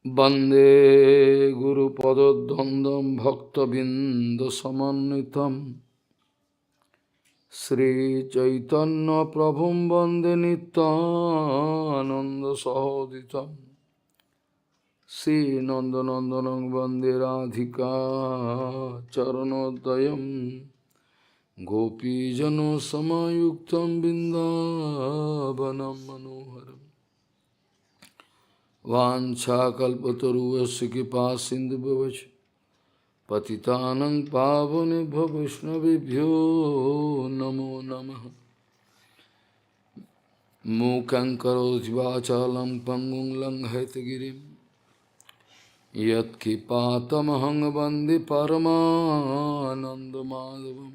वंदे गुरुपदद्वन्द्वं भक्तबिंदसमन्वितं श्रीचैतन्यप्रभुं वन्दे नित्यानन्दसहोदितं श्रीनन्दनन्दनं वन्दे राधिका चरणोदयं गोपीजनसमायुक्तं बिन्दावनं मनोहरम् वाञ्छाकल्पतरुस्य कृपा सिन्धुभ्यश्च पतितानं पावनेभ्यो वैष्णवेभ्यो नमो नमः। मूकं करोति वाचालं पङ्गुं लङ्घयितगिरिं यत्कृपातमहं वन्दे परमानन्दमाधवं।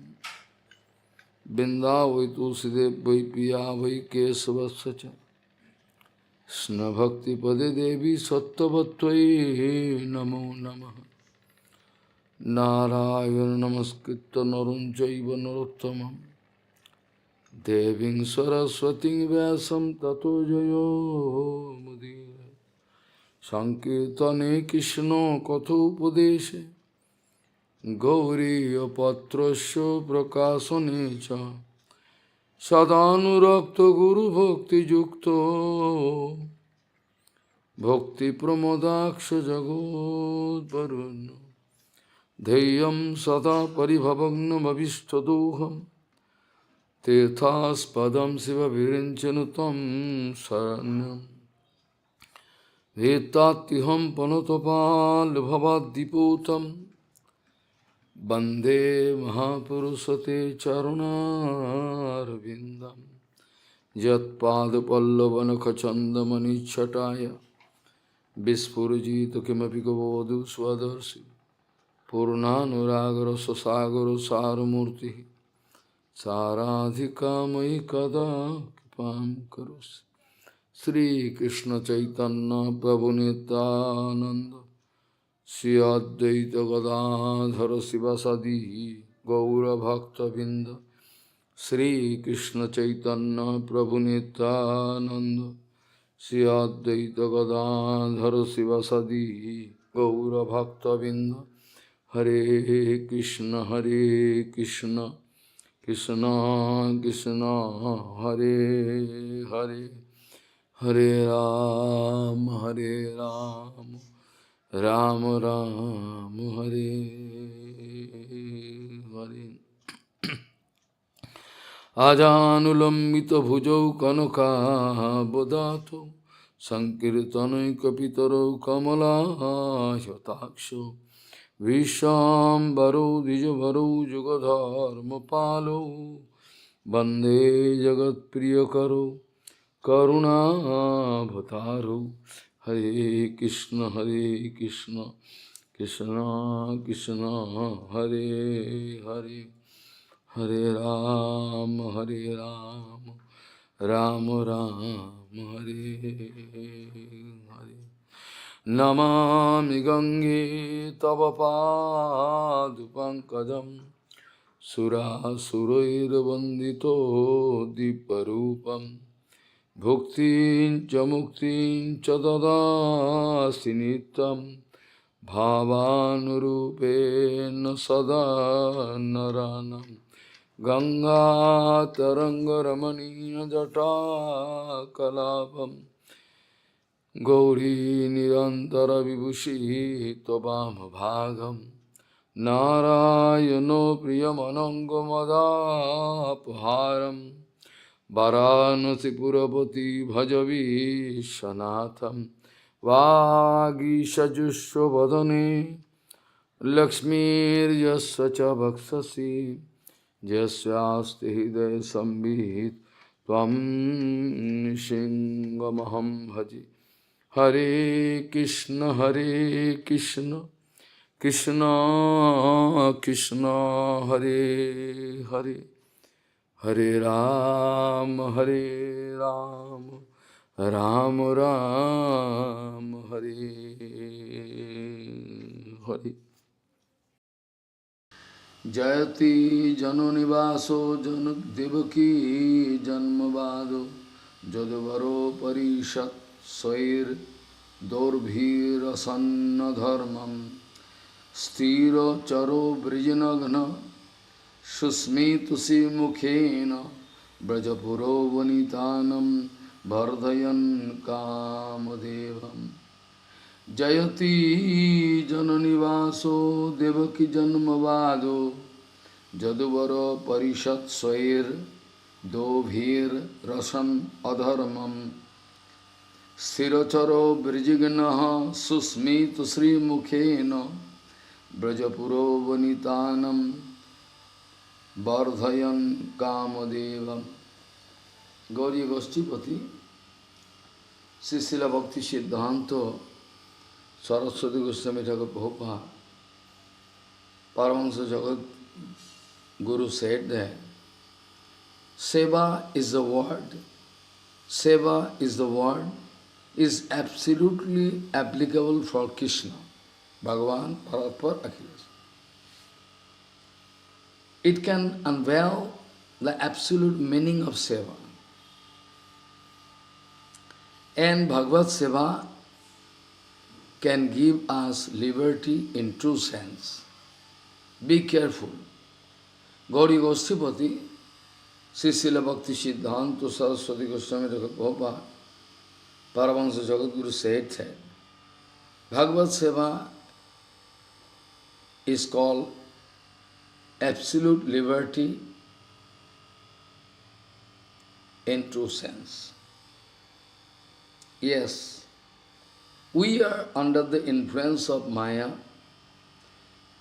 बिन्दावै तुलसीदेव वै पिया वै केशवस्य च कृष्णभक्तिपदे देवी सत्त्ववत्त्वयि नमो नमः। नारायण नमस्कृत्य नरं चैव नरोत्तमं देवीं सरस्वतीं व्यासं ततो जयो मुदीरये। संकीर्तने कृष्ण कथोपदेशे गौरीयपत्रस्य प्रकाशने च सदानुरक्तो गुरुभक्तियुक्तो भक्तिप्रमोदाक्ष जगोद्वरुण्य धैर्यं सदा परिभवग्नमभिष्टदोहं तीर्थास्पदं शिवविरिञ्चनुतं शरण्यं वेत्तात्युहं पनुतपाल्भवाद्दिपूतं वन्दे महापुरुषते चरुणारविन्दं यत्पादपल्लवनखचन्दमनिच्छटाय विस्फुरजित किमपि गवोऽधु स्वदर्शि पूर्णानुरागरससागरसारमूर्तिः साराधिका मयि कदा कृपां करोसि। श्रीकृष्णचैतन्य प्रभुनित्यानन्द श्री अद्वैत गदाधर शिवसदि गौरभक्तबिंद श्रीकृष्ण चैतन्य प्रभु नित्यानंद श्री अद्वैत गदाधर शिवसदि गौरभक्तबिंद। हरे कृष्ण कृष्ण कृष्ण हरे हरे हरे राम राम राम हरे हरे। आजानुलंबित भुजौ कनकाबदातो संकीर्तनैकपितरौ कमलायताक्षो विश्वाम्बरो द्विजभरौ जुगधर्मपालो वन्दे जगत्प्रियकरो करुणाभतारो। हरे कृष्ण कृष्ण कृष्ण हरे हरे हरे राम राम राम हरे हरे। नमामि गंगे तव पादपङ्कजं सुरासुरैर्वन्दितो दीपरूपं भुक्तिं च मुक्तिं च ददासि नित्यं भावानुरूपेण सदा नरानं। गंगातरङ्गरमणीयजटाकलापं गौरी निरन्तरविभूषिः त्ववामभागं नारायणो प्रियमनङ्गमदापहारं वाराणसीपुरपति भजवीशनाथं। वागीशजुष्वदने लक्ष्मीर्यस्य च वक्षसि यस्यास्ति हृदये संवित् त्वं सिंहमहं भजे। हरे कृष्ण कृष्ण कृष्ण हरे हरे हरे राम राम राम हरे हरे। जयति जननिवासो जनदेवकी जन्मवादो जदवरो Parishat स्वैर Dorbhirasanna dharmam Stira charo brijnagna Susmitusi mukhena Brajapuro vanitanam Vardhayan kamadevam Jayati jananivaso devaki janmavado Jaduvara parishat swair dobhir rasam adharmam Sthiracharo brijignaha susmitu sri mukhena Brajapuro vanitanam Vardhayan kamadevam. Gauriya Goshtipati, Srila Bhakti Siddhanta Saraswati Goswami Thakur Prabhupada, Paramahamsa Jagat Guru said that Seva is the word, Seva is the word, is absolutely applicable for Krishna, Bhagavan, Parapar, Akhilesh. It can unveil the absolute meaning of Seva. And Bhagavad Seva can give us liberty in true sense. Be careful. Gauriya Goshtipati, Srila Bhakti Siddhanta Saraswati Goswami Thakur Prabhupada, Paramahamsa Jagadguru said that Bhagavad Seva is called absolute liberty in true sense. Yes, we are under the influence of Maya.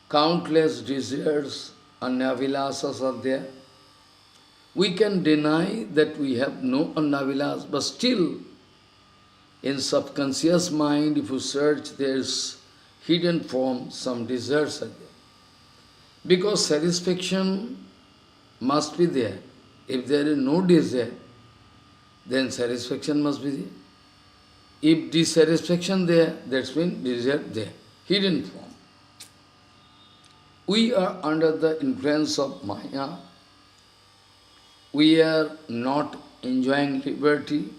Countless desires and anyavilasas are there. We can deny that we have no anyavilas, but still, in subconscious mind, if you search, there is hidden form, some desires are there. Because satisfaction must be there. If there is no desire, then satisfaction must be there. If dissatisfaction there, that means desire there, hidden form. We are under the influence of Maya. We are not enjoying liberty.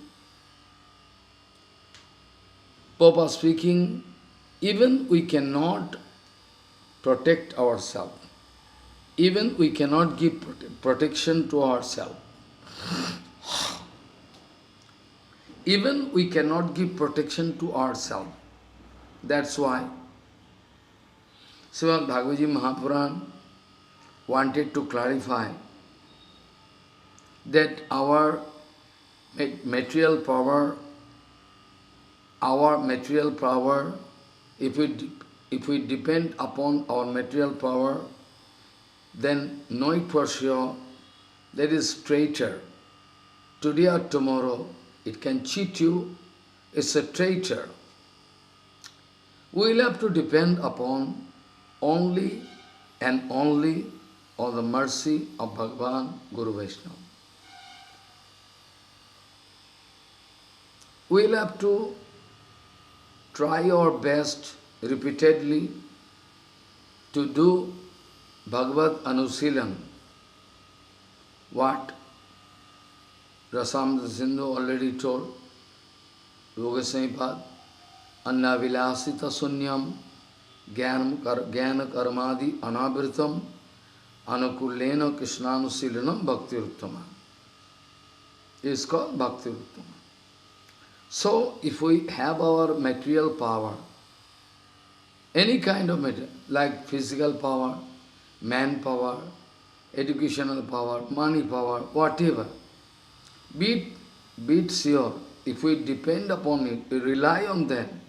Papa speaking, even we cannot protect ourselves. Even we cannot give protection to ourselves. Even we cannot give protection to ourselves. That's why Srimad Bhagavad Mahapuran wanted to clarify that our material power, if we depend upon our material power, then know it for sure, that is traitor. Today or tomorrow, it can cheat you, it's a traitor. We will have to depend upon only and only on the mercy of Bhagavan Guru Vaishnava. We will have to try our best repeatedly to do Bhagavad Anusilan. What Rasamrita Sindhu already told, Bhagavatamrita, Anna Vilasita Sunyam, Jnana Karmadi Anabhritam, Anukulena Krishnanusilanam Bhakti Uttama. It is called Bhakti Uttama. So, if we have our material power, any kind of material, like physical power, manpower, educational power, money power, whatever, be it sure, if we depend upon it, we rely on them,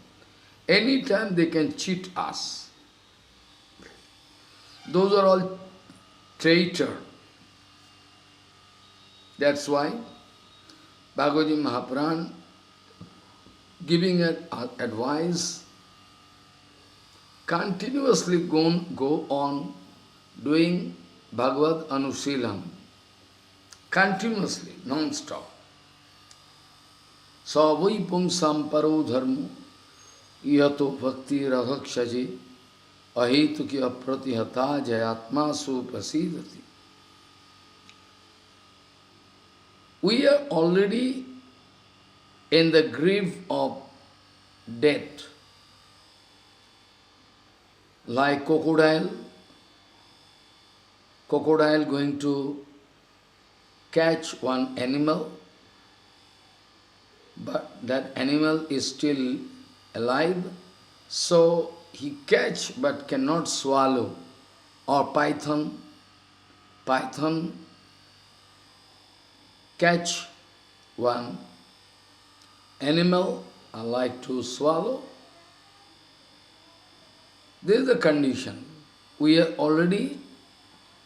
any time they can cheat us. Those are all traitors. That's why Bhagavad Mahapuran giving advice, continuously go on doing Bhagavad Anusilan, continuously, non-stop. Savai pumsam paro dharmo yato bhakti radhakshaji ahetuki apratihata jayatma suprasidati. We are already in the grave of death. Like crocodile going to catch one animal, but that animal is still alive, so he catch but cannot swallow. Or python catch one animal and like to swallow. This is the condition. We are already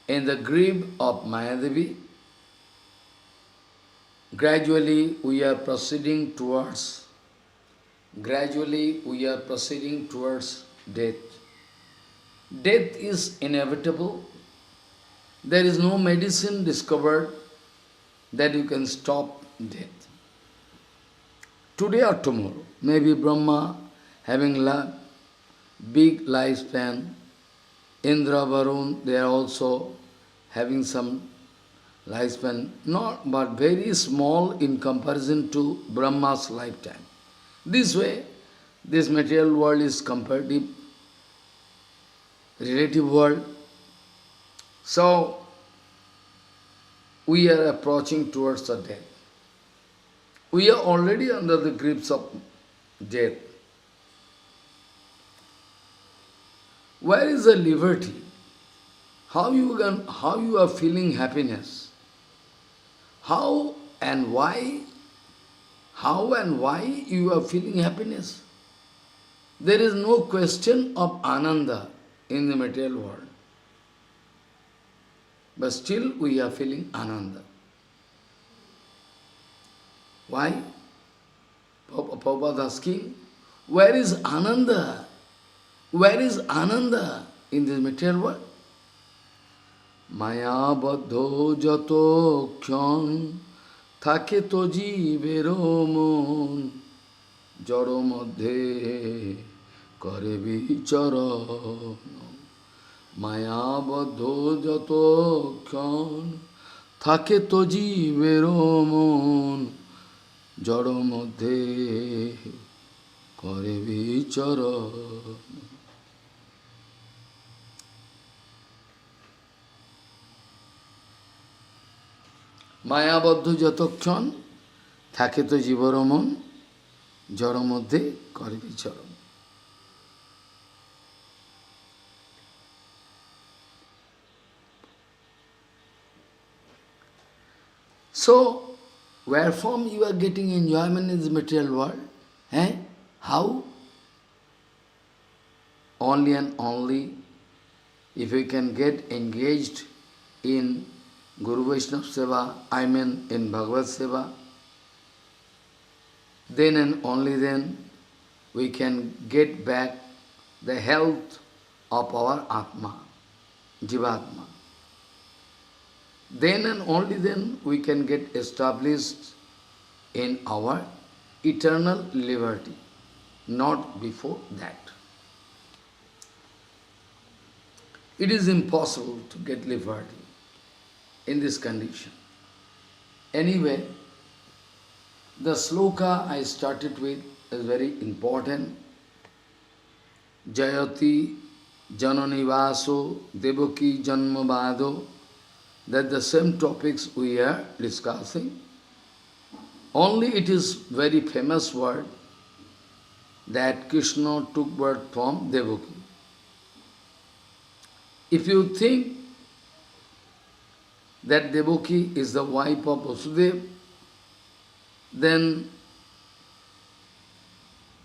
in the grip of Mayadevi. Gradually we are proceeding towards death. Death is inevitable. There is no medicine discovered that you can stop death. Today or tomorrow, maybe Brahma having big lifespan, Indra, Varun, they are also having some lifespan, not but very small in comparison to Brahma's lifetime. This way, this material world is comparative, relative world. So, we are approaching towards the death. We are already under the grips of death. Where is the liberty? How you are feeling happiness? How and why you are feeling happiness? There is no question of ananda in the material world. But still we are feeling ananda. Why? Prabhupada asking, where is ananda? Where is ananda in this material world? Maya baddho jato kyan thake to jivero mon jaro madhe kare vichara. Maya baddho jato kyan thake to jivero mon jaro madhe kare vichara. মায়াবদ্ধ যতক্ষণ থাকে তো জীবর মন জড় মধ্যে করে বিচরণ। So, where from you are getting enjoyment in the material world? How? Only and only if we can get engaged in Guru Vaishnava Seva, in Bhagavad Seva, then and only then we can get back the health of our Atma, Jivatma. Then and only then we can get established in our eternal liberty, not before that. It is impossible to get liberty in this condition. Anyway, the sloka I started with is very important. Jayati Jananivaso Devaki Janmavado. That the same topics we are discussing. Only it is very famous word that Krishna took birth from Devaki. If you think that Devaki is the wife of Vasudeva, then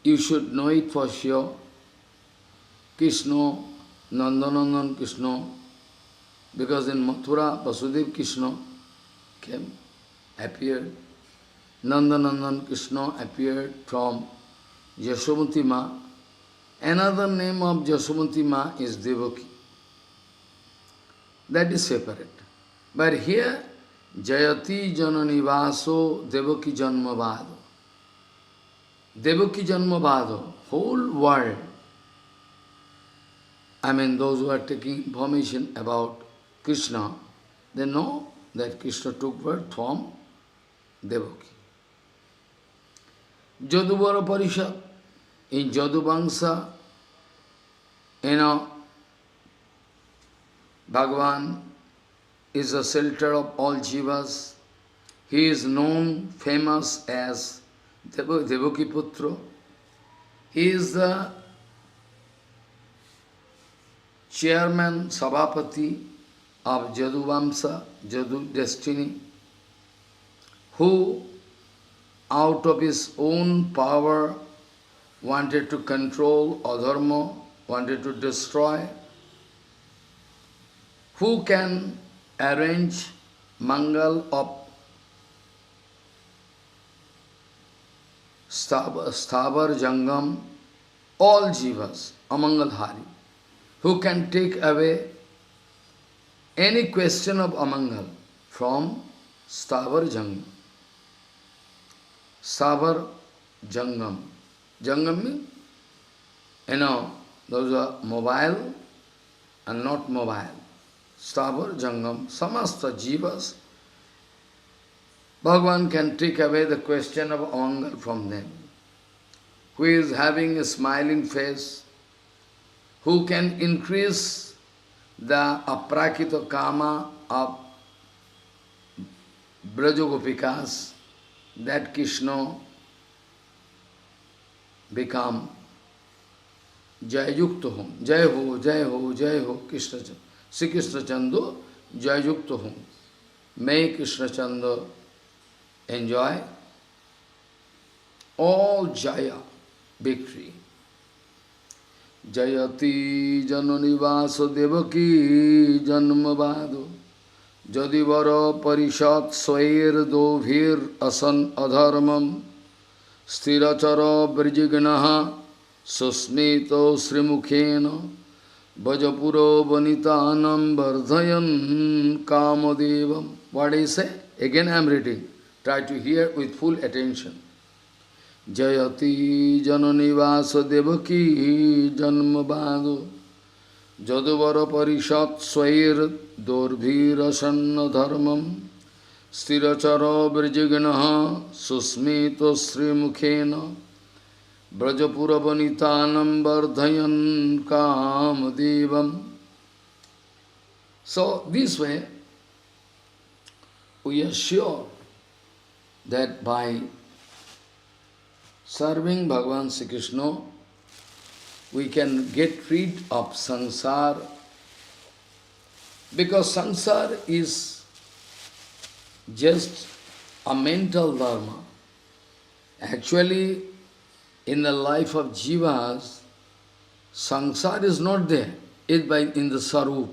you should know it for sure. Krishna, Nandanandan Krishna, because in Mathura, Vasudeva Krishna appeared. Nandanandan Krishna appeared from Yashomanti Ma. Another name of Yashomanti Ma is Devaki. That is separate. But here, Jayati Jananivaso Devaki Janmavado. Devaki Janmavado, whole world. Those who are taking information about Krishna, they know that Krishna took birth from Devaki. Jaduvara Parishad, In Jaduvamsa, you know, Bhagavan is the shelter of all jivas. He is known, famous as Devaki Putra. He is the chairman, Sabhapati of Jaduvamsa, Jadu destiny, who out of his own power wanted to control adharma, wanted to destroy. Who can arrange mangal of Sthavar Jangam, all jivas, Amangalhari? Who can take away any question of Amangal from Sthavar Jangam? Sthavar Jangam. Jangam means, those are mobile and not mobile. Sthavar Jangam, samasta jivas. Bhagavan can take away the question of amangal from them. Who is having a smiling face, who can increase the aprakita kama of Brajagopikas, that Krishna become Jayayukta hum. Jai ho, Jai ho, Jai ho, Krishna Chandra. Sri Krishna Chandra, Jayayukta hum. May Krishna Chandra enjoy all Jaya, victory. Jayati jananivaso devaki janmavado jadivara parishat swair dovhir asan adharmam sthirachara brijignaha susmito srimukhena bhajapuro vanitanam vardhayan kamadevam. What do you say? Again I am reading. Try to hear with full attention. Jayati jananivasa devaki janmabado jaduvara parishat swair dorvirasanna dharmam sthirachara virjignaha susmito srimukhena brajapura vanitanam vardhayan kamadevam. So this way we are sure that by serving Bhagavan Sri Krishna, we can get rid of samsara, because samsara is just a mental dharma. Actually, in the life of jivas, samsara is not there, it's in the sarup.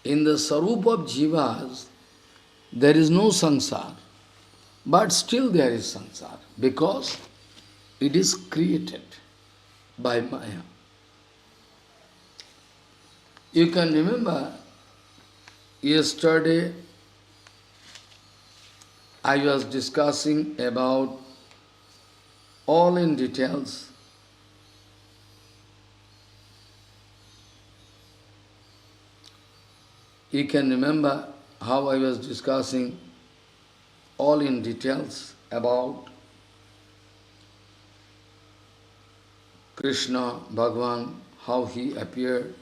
In the sarup of jivas, there is no samsara, but still there is samsara, because it is created by Maya. You can remember, yesterday I was discussing about all in details you can remember how I was discussing all in details about Krishna, Bhagavan, how he appeared.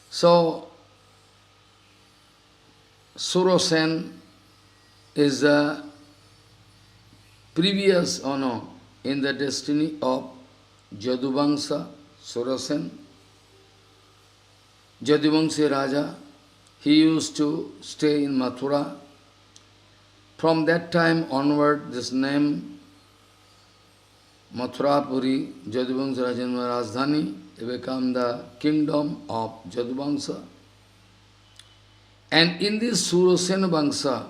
So, Surasen is the previous, in the destiny of Jaduvamsa, Surasen. Jaduvamsa Raja, he used to stay in Mathura. From that time onward, this name, Mathurapuri, Jaduvamsa Rajanma Rajdhani, it became the kingdom of Jaduvamsa. And in this Surasen Vamsa,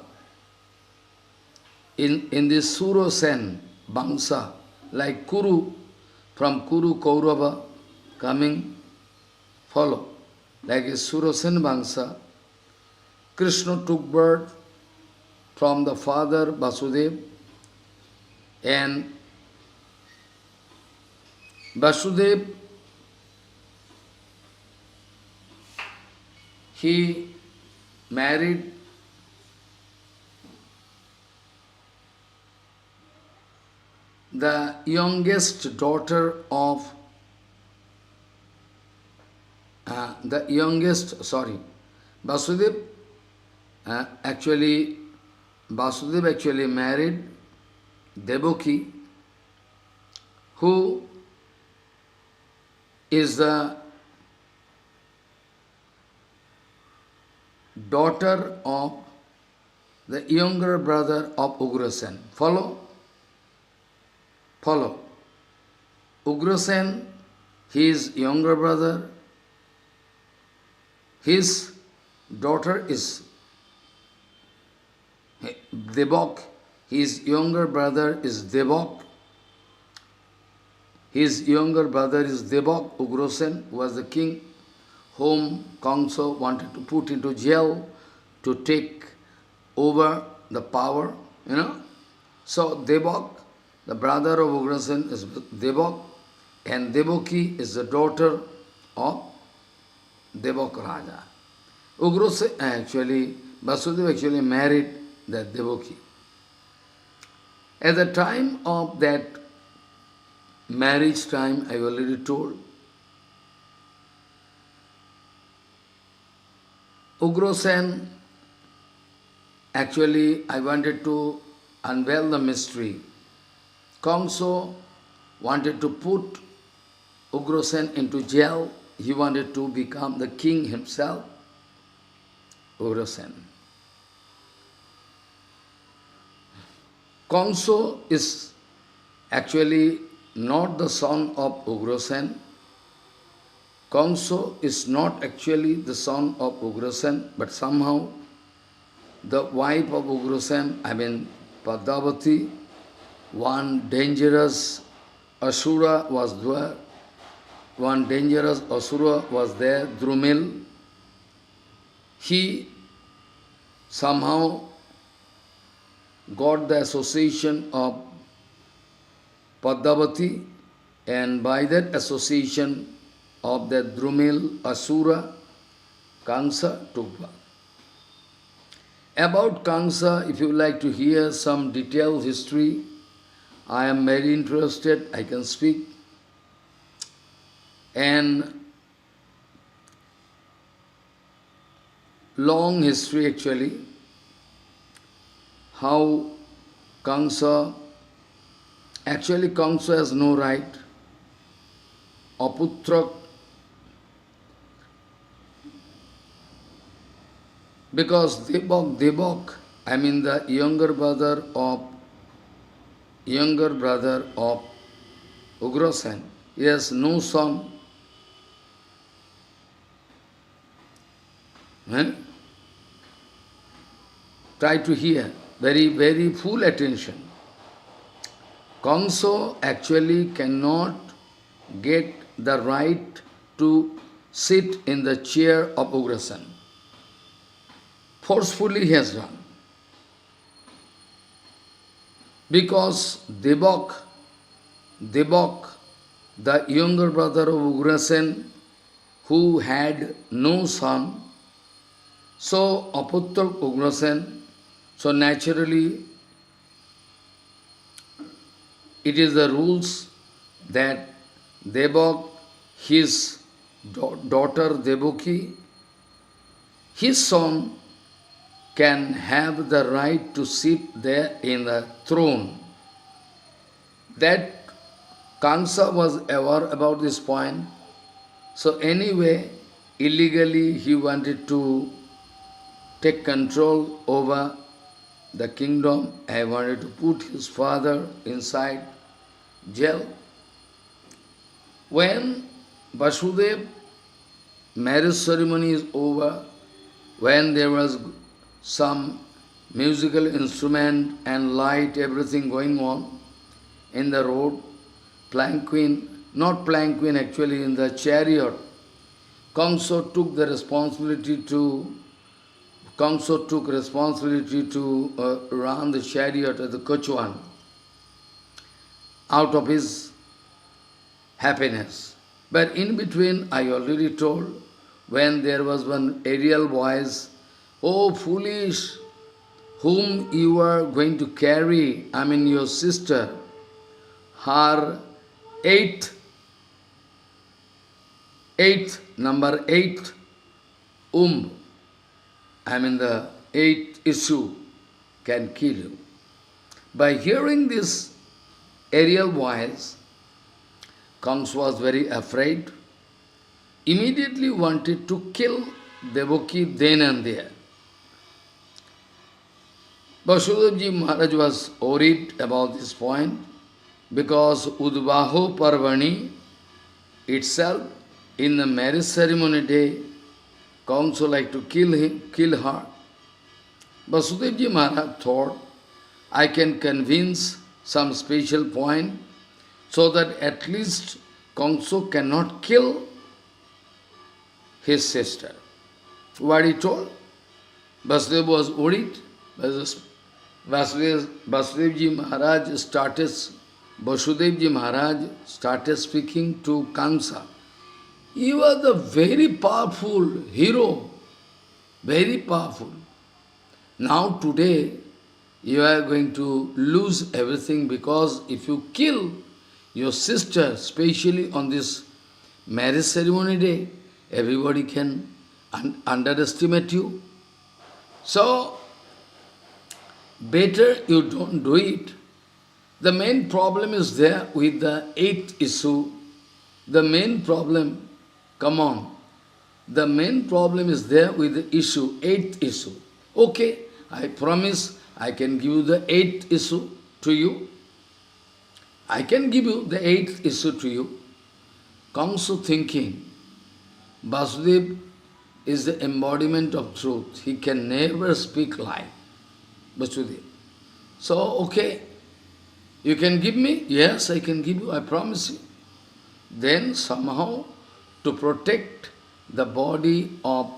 in this Surasen Vamsa, like Kuru, from Kuru Kaurava coming, follow. Like a Surasen Vamsa, Krishna took birth from the father Vasudeva, and Vasudeva, he married the youngest daughter of Vasudeva actually married Devaki, who is the daughter of the younger brother of Ugrasen. Follow? Follow. Ugrasen, his younger brother, his daughter is Devak. His younger brother is Devak. His younger brother is Devak. Ugrasen was the king whom Kamsa wanted to put into jail to take over the power, So Devak, the brother of Ugrasen, is Devak, and Devaki is the daughter of Devak Raja. Ugrasen Vasudeva actually married that Devaki. At the time of that marriage time, I already told, Ugrasen, actually I wanted to unveil the mystery. Kamsa wanted to put Ugrasen into jail. He wanted to become the king himself, Ugrasen. Kamsa is actually not the son of Ugrasen. Kamsa is not actually the son of Ugrasen, but somehow the wife of Ugrasen, Padavati, one dangerous Asura was there. One dangerous Asura was there, Drumil. He somehow got the association of Padavati, and by that association of that Drumil Asura, Kamsa took birth. About Kamsa, if you like to hear some detailed history, I am very interested, I can speak. And long history actually, how Kamsa has no right. Aputrak, because Devak, the younger brother of Ugrasen, he has no son. Try to hear, very, very full attention. Kamsa actually cannot get the right to sit in the chair of Ugrasen. Forcefully he has done. Because Devak, the younger brother of Ugrasen, who had no son, so Aputra Ugrasen, so naturally it is the rules that Devak, his daughter Devaki, his son can have the right to sit there in the throne. That Kamsa was aware about this point. So anyway, illegally he wanted to take control over the kingdom. He wanted to put his father inside jail. When Vasudeva marriage ceremony is over, when there was some musical instrument and light, everything going on in the road, not palanquin actually, in the chariot, Kamsa took responsibility to run the chariot at the Kochuan out of his happiness. But in between, I already told, when there was one aerial voice, "Oh foolish, whom you are going to carry, your sister, her number eight, I mean the eighth issue can kill you. By hearing this aerial voice, Kamsa was very afraid, immediately wanted to kill Devaki then and there. Vasudevji Maharaj was worried about this point because Udvaho Parvani itself, in the marriage ceremony day, Kamsa like to kill her. Vasudevji Maharaj thought, I can convince some special point so that at least Kamsa cannot kill his sister. What he told? Vasudeva was worried. Vasudevji Maharaj started speaking to Kamsa. You are the very powerful hero, very powerful. Now today, you are going to lose everything because if you kill your sister, especially on this marriage ceremony day, everybody can underestimate you. So, better you don't do it. The main problem is there with the eighth issue. The main problem, come on, the main problem is there with the issue, eighth issue. Okay, I promise I can give you the eighth issue to you. I can give you the eighth issue to you. Kamsa thinking, Vasudeva is the embodiment of truth. He can never speak lie. Vasudeva. So, okay, you can give me? Yes, I can give you, I promise you. Then somehow, to protect the body of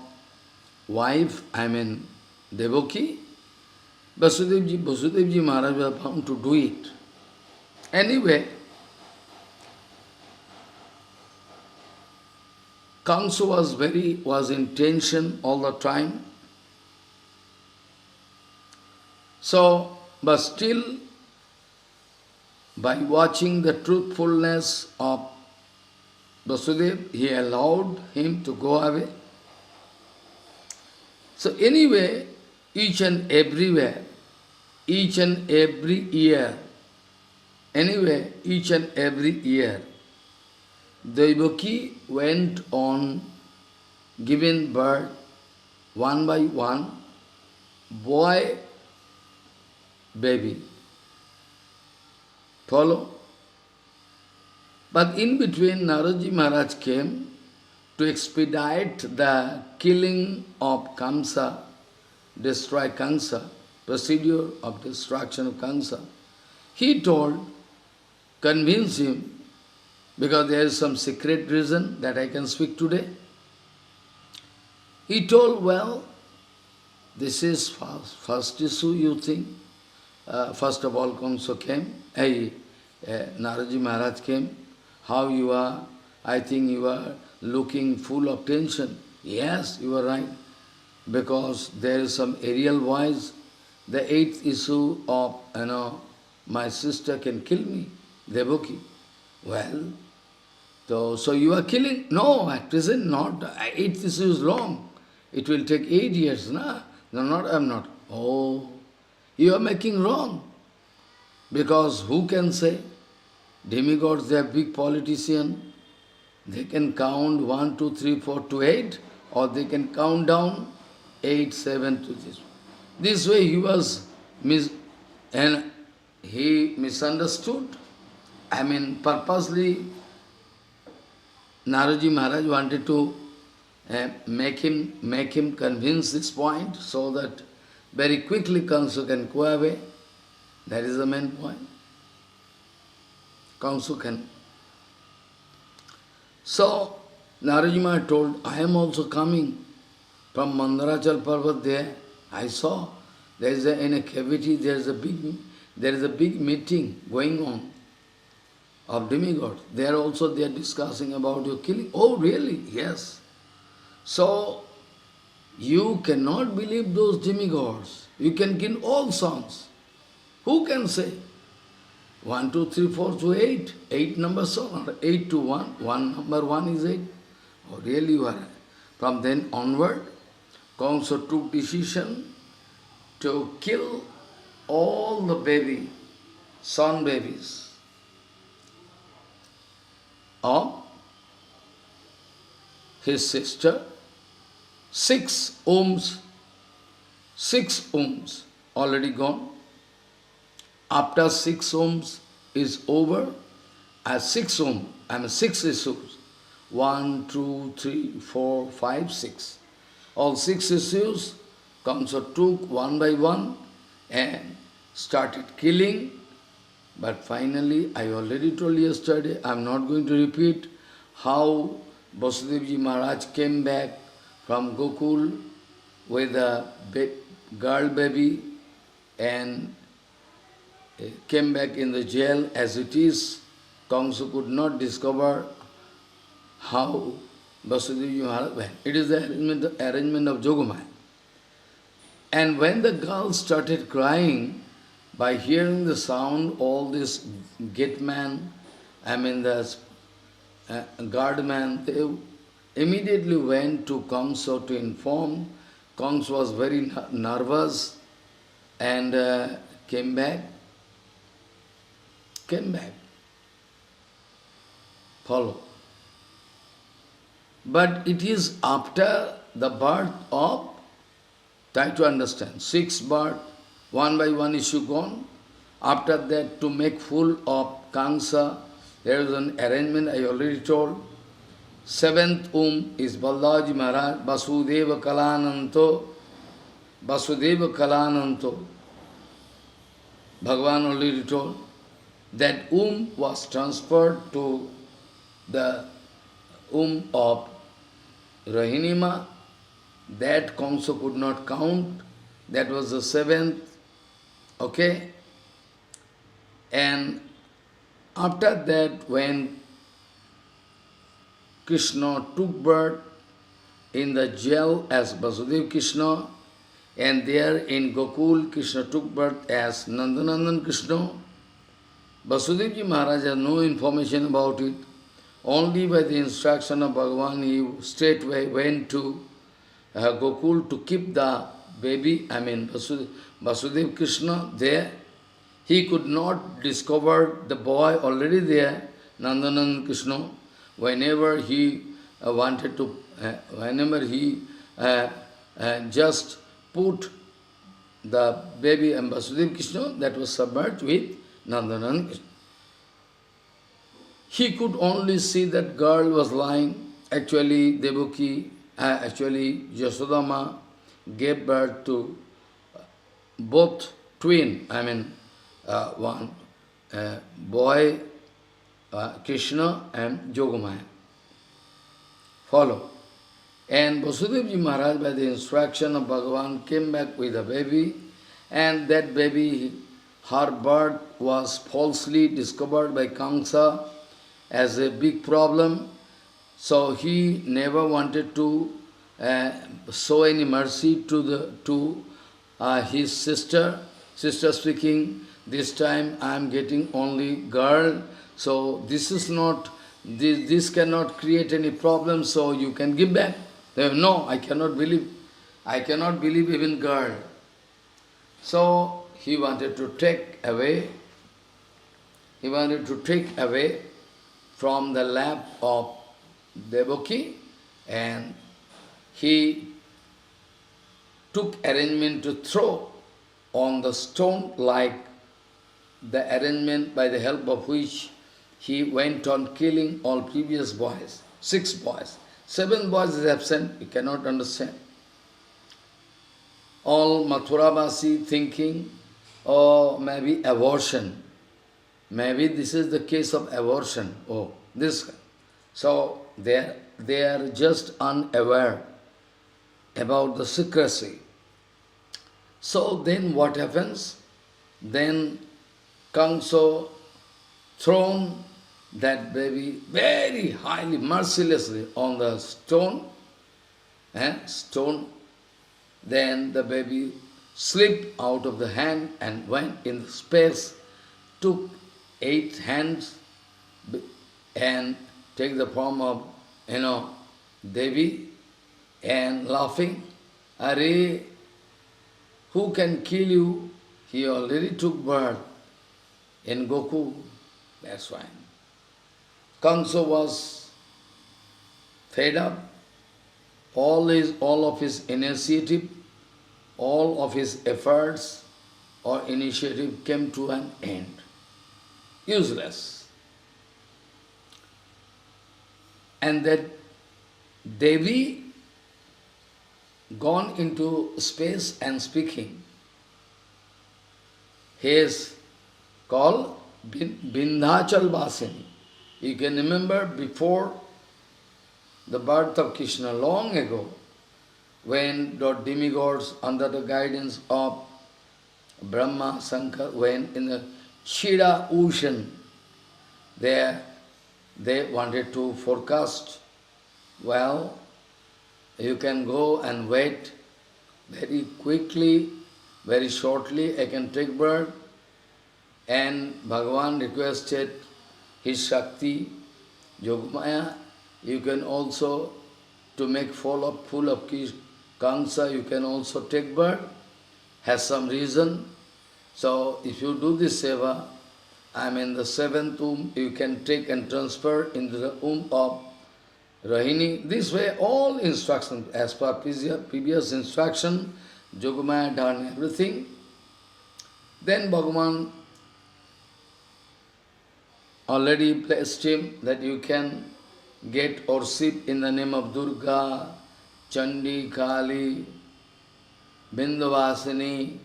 wife, I mean Devaki, Vasudevji Maharaj was bound to do it. Anyway, Kamsa was in tension all the time. So, but still, by watching the truthfulness of Vasudeva, he allowed him to go away. So anyway, each and everywhere, each and every year, Devaki went on giving birth one by one, boy, baby. Follow? But in between, Naradji Maharaj came to expedite the killing of Kamsa, destroy Kamsa, procedure of destruction of Kamsa. He told, convince him, because there is some secret reason that I can speak today. He told, well, this is first issue you think. First of all, Kamsa came, Naradji Maharaj came. How you are? I think you are looking full of tension. Yes, you are right. Because there is some aerial voice. The eighth issue of, my sister can kill me, Devaki. Well, so you are killing? No, at present not. Eighth issue is wrong. It will take 8 years, no? No, I am not. Oh, you are making wrong. Because who can say? Demigods, they are big politicians. They can count 1, 2, 3, 4 to 8, or they can count down 8, 7 to this. This way he was and he misunderstood. I mean, purposely, Naradji Maharaj wanted to make him convince this point so that very quickly Kamsa can go away. That is the main point. Kamsa can. So, Naradji Maharaj told, I am also coming from Mandarachal Parvat there. I saw there is in a cavity, there is a big meeting going on of demigods. They are discussing about your killing. Oh, really? Yes. So, you cannot believe those demigods. You can kill all sons. Who can say? 1, 2, 3, 4 to 8. 8 numbers or 8 to 1. 1 number 1 is 8. Oh, really you are. From then onward, Kamsa took decision to kill all the son babies of his sister. 6 wombs already gone. After 6 wombs is over, as 6 issues. 1, 2, 3, 4, 5, 6. All 6 issues, Kamsa took one by one and started killing. But finally, I already told yesterday, I am not going to repeat how Vasudevji Maharaj came back from Gokul with a girl baby and came back in the jail as it is. Kamsa could not discover how Vasudevji Maharaj went. It is the arrangement of Jogomaya. And when the girl started crying, by hearing the sound, all this gateman, the guardman, they immediately went to Kamsa to inform. Kamsa was very nervous and came back. Follow. But it is after the birth of, try to understand, 6 birth, one by one issue gone. After that, to make full of Kamsa, there is an arrangement I already told. 7th womb is Balaji Maharaj, Vasudeva Kalananto, Bhagavan already told. That womb was transferred to the womb of Rahinima. That Kamsa could not count. That was the 7th. Okay? And after that, when Krishna took birth in the jail as Vasudeva Krishna, and there in Gokul, Krishna took birth as Nandanandan Krishna, Vasudevji Maharaj has no information about it. Only by the instruction of Bhagavan, he straightway went to Gokul to keep the baby, Vasudeva Krishna there. He could not discover the boy already there, Nandanandan Krishna. Whenever he wanted to, whenever he just put the baby and Vasudeva Krishna, that was submerged with Nandanandan Krishna. He could only see that girl was lying. Actually, Yasodama gave birth to both twin, one boy, Krishna and Yogamaya. Follow. And Vasudevji Maharaj, by the instruction of Bhagavan, came back with a baby, and that baby, her birth was falsely discovered by Kamsa as a big problem. So he never wanted to show any mercy to his sister. Sister speaking, this time I am getting only girl, so this is not, this cannot create any problem, so you can give back. No, I cannot believe even girl. So he wanted to take away from the lap of Devaki, and he took arrangement to throw on the stone, like the arrangement by the help of which he went on killing all previous boys, 6 boys. 7 boys is absent, you cannot understand. All Mathuravasi thinking, oh, maybe abortion. Maybe this is the case of abortion. Oh, this. So they are just unaware about the secrecy. So then what happens? Then Kamsa thrown that baby very highly, mercilessly on the stone. Then the baby slipped out of the hand and went in the space, took 8 hands and take the form of, Devi and laughing. Are, who can kill you? He already took birth in Goku. That's why. Kamsa was fed up. All of his initiative, all of his efforts or initiative came to an end. Useless. And that Devi gone into space and speaking. He is called Vindhyachal Vasini. You can remember before the birth of Krishna, long ago, when the demigods under the guidance of Brahma, Shankar, went in the Shira ocean, they wanted to forecast, well, you can go and wait very quickly, very shortly, I can take birth. And Bhagavan requested his Shakti, Yogamaya, you can also, to make full of Kamsa, you can also take birth, has some reason. So if you do this seva, I mean the 7th womb, you can take and transfer into the womb of Rahini. This way, all instructions, as per previous instruction, Yogamaya done everything. Then Bhagavan already placed him that you can get worship in the name of Durga, Chandi, Kali, Vindhyavasini,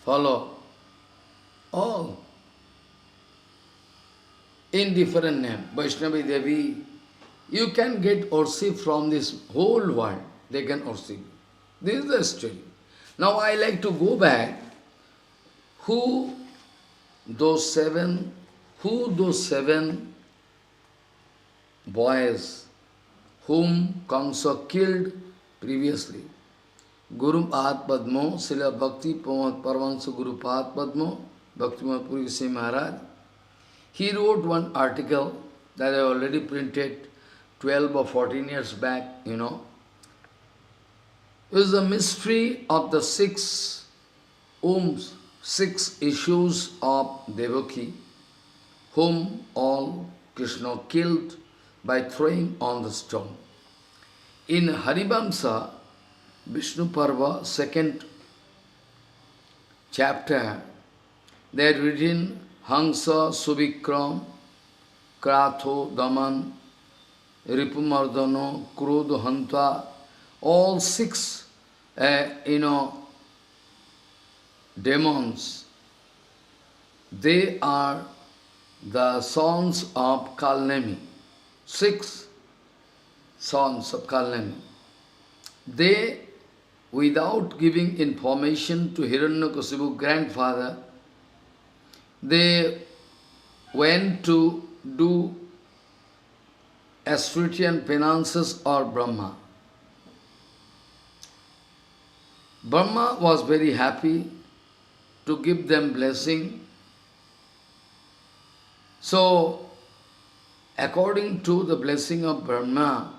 follow. All in different name. Vaishnavi Devi, you can get worship from this whole world. They can worship. This is the story. Now I like to go back. Who those seven boys whom Kamsa killed previously? Guru Padmo, Srila Bhakti Paramahamsa Guru Padmo, Bhaktivinoda Puri Goswami Maharaj, he wrote one article that I already printed 12 or 14 years back, It was the mystery of the 6 wombs, 6 issues of Devaki, whom all Krishna killed by throwing on the stone. In Harivamsa, Vishnu Parva, 2nd chapter, they had written Hansa, Subikram, Kratho, Daman, Ripumardano, Krodho, Hanta, all 6, demons. They are the sons of Kalnemi. 6 sons of Kalnemi. They, without giving information to Hiranyakashipu's grandfather, they went to do Assyrian penances or Brahma. Brahma was very happy to give them blessing. So, according to the blessing of Brahma,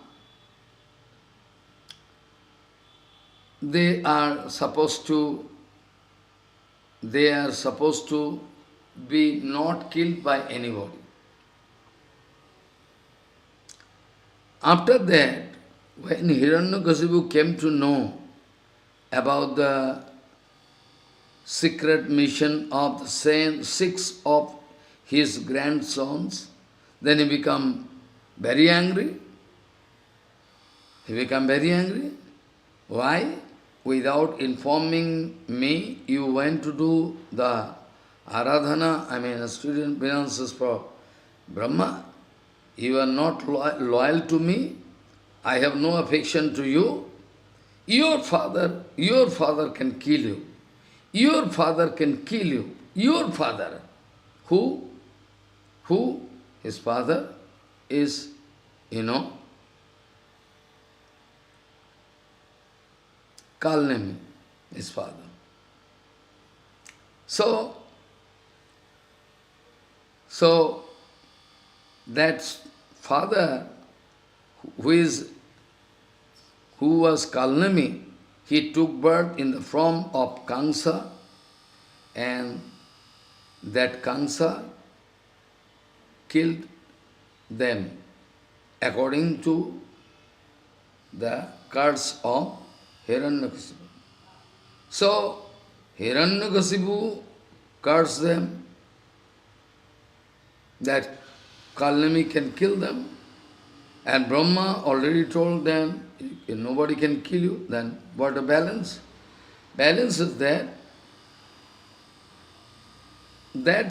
they are supposed to be not killed by anybody. After that, when Hiranyakashipu came to know about the secret mission of the 6 of his grandsons, then he became very angry. He became very angry. Why? Without informing me, you went to do the Aradhana, student penances for Brahma. You are not loyal to me. I have no affection to you. Your father can kill you. Your father can kill you. Your father. Who? His father is, Kalnemi, his father. So, So, that father who was Kalnami, he took birth in the form of Kansa, and that Kansa killed them according to the curse of Hiranyakasipu. So, Hiranyakasipu cursed them that Kalnami can kill them, and Brahma already told them, if nobody can kill you, then what a balance? Balance is that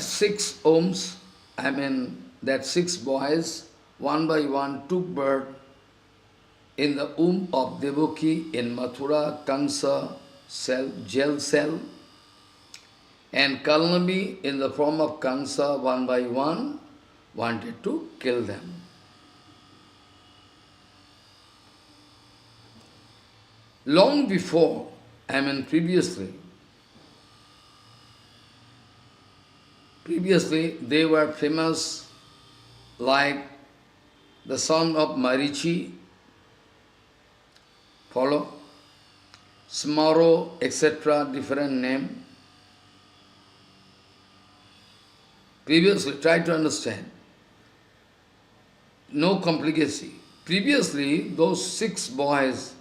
6 ohms, that 6 boys, one by one took birth in the womb of Devaki in Mathura, Kansa jail cell, and Kalnami in the form of Kansa, one by one, wanted to kill them. Long before, previously, they were famous like the son of Marichi, follow, Smaro, etc., different name. Previously, try to understand. No complicacy. Previously, those 6 boys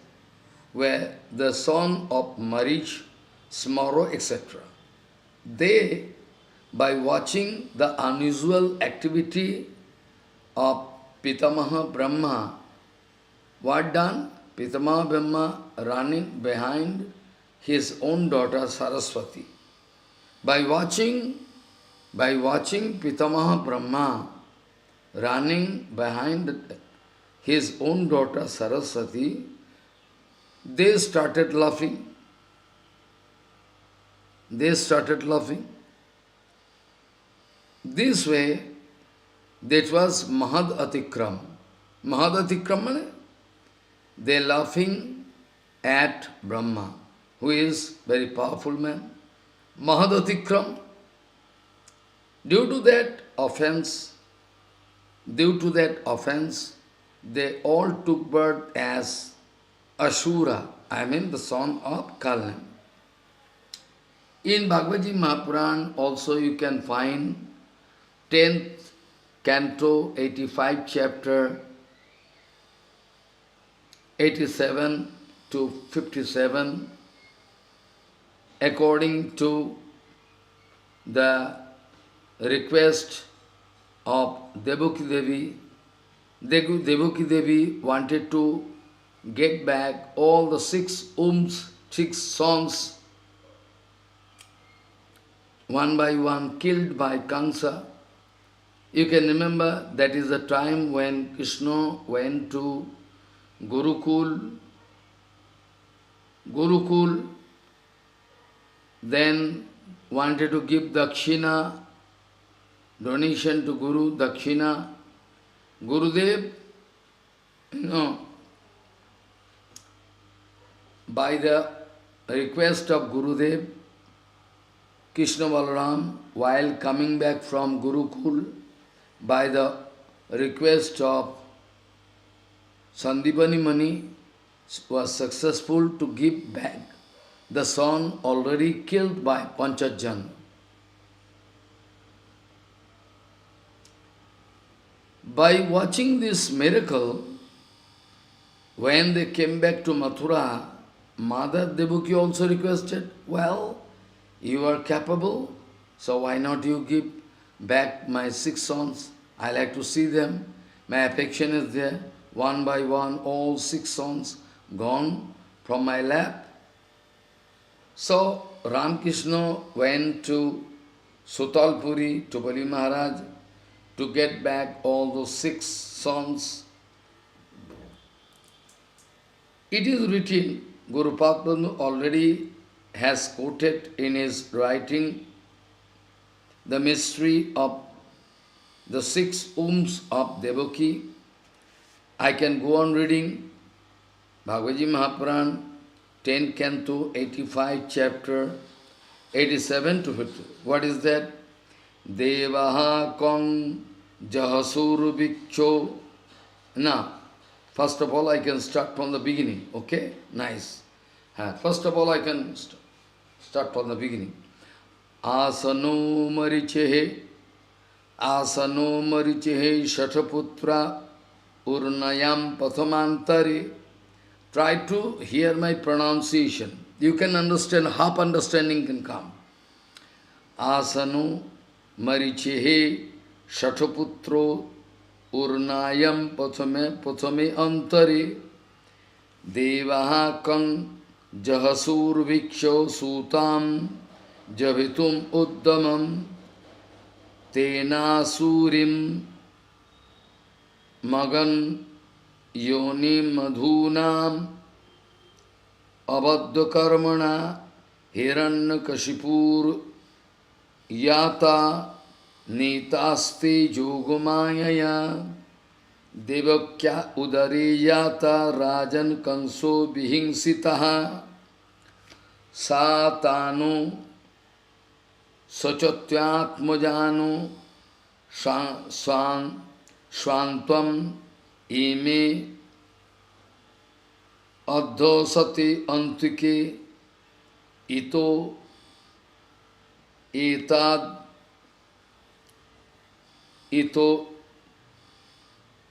were the son of Marich, Smaro, etc. They, by watching the unusual activity of Pitamaha Brahma, what done? Pitamaha Brahma running behind his own daughter Saraswati. By watching Pitamaha Brahma running behind his own daughter Saraswati, they started laughing. This way, that was Mahad Atikram. Mahad Atikram means they laughing at Brahma, who is very powerful man. Mahad Atikram. Due to that offense, they all took birth as Asura, the son of Kalnam. In Bhagavad Mahapuran also you can find 10th canto, 85 chapter, 87 to 57, according to the request of Devaki Devi. Devaki Devi wanted to get back all the 6 sons, one by one killed by Kansa. You can remember that is the time when Krishna went to Gurukul, then wanted to give Dakshina, donation to Guru, Dakshina. Gurudev, by the request of Gurudev, Krishna Balaram, while coming back from Gurukul, by the request of Sandipani Mani, was successful to give back the son already killed by Panchajan. By watching this miracle, when they came back to Mathura, Mother Devaki also requested, well, you are capable, so why not you give back my 6 sons? I like to see them. My affection is there. One by one, all 6 sons gone from my lap. So Ramakrishna went to Sutalpuri, to Bali Maharaj, to get back all those 6 sons. It is written, Guru Padma already has quoted in his writing the mystery of the 6 wombs of Devaki. I can go on reading Bhagavad Mahapuran, 10 canto, 85 chapter, 87 to 50. What is that? Devaha kang jahasur vikcho. Now, first of all I can start from the beginning, okay? Nice. First of all I can start from the beginning. Asano marichehe shataputra urnayam pathamantare. Try to hear my pronunciation. You can understand, half understanding can come. Asano marichehe shataputro urnayam pathame antare devaha kang jahasur viksho sutam javitum uddamam tena surim magan yonim madhunam abadda karmana hiranyakashipur yata nitaste jogumayaya devakya udare yata rajan kanso vihingsitaha satanu sachatyatmajanu swantvam ime adhosati antike ito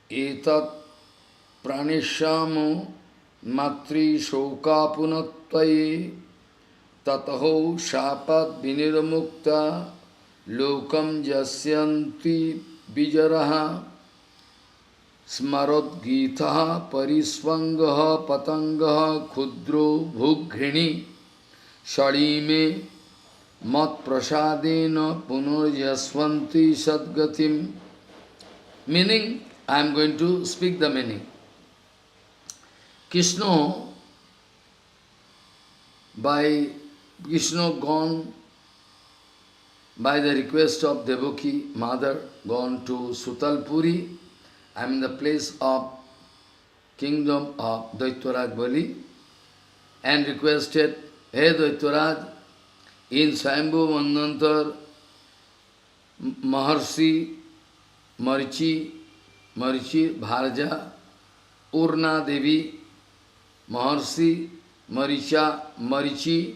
etad pranishamo matri shoka punatvaye tataho shapat vinirmukta lokam jasyanti bijaraha smarad gitaha parisvangaha patangaha khudro bhugghrini sharime mat prasadena punurjasvanti sadgatim. Meaning, I am going to speak the meaning. Krishna gone by the request of Devaki, mother, gone to Sutalpuri. I am in the place of kingdom of Daitwaraj Bali, and requested, Hey Daitwaraj, in Swayambhu Mandantar, Maharshi Marichi Bharja, Urna Devi, Maharshi Marichi,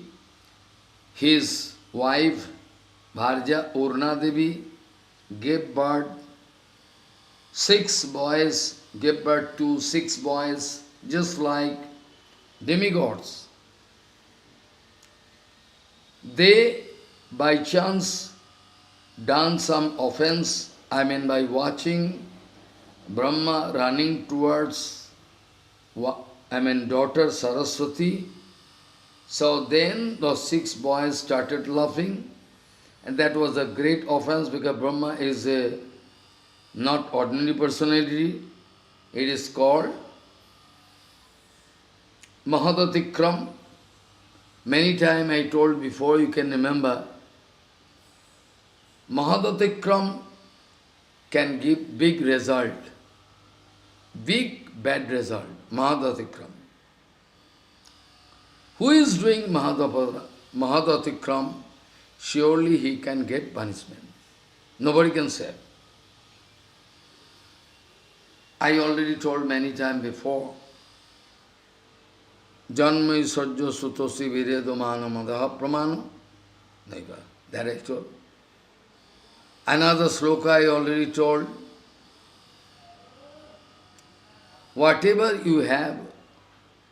his wife Bharja Urna Devi gave birth to 6 boys, just like demigods. They by chance done some offense, by watching Brahma running towards, daughter Saraswati. So then those 6 boys started laughing, and that was a great offense because Brahma is a not ordinary personality. It is called Mahadatikram. Many times I told before, you can remember, Mahadatikram can give big result, big bad result, Mahadatikram. Who is doing Mahadatikram, surely he can get punishment. Nobody can save. I already told many times before, Janmai sajjo sutosi viredo manamadaha pramano. That I told. Another sloka I already told. Whatever you have,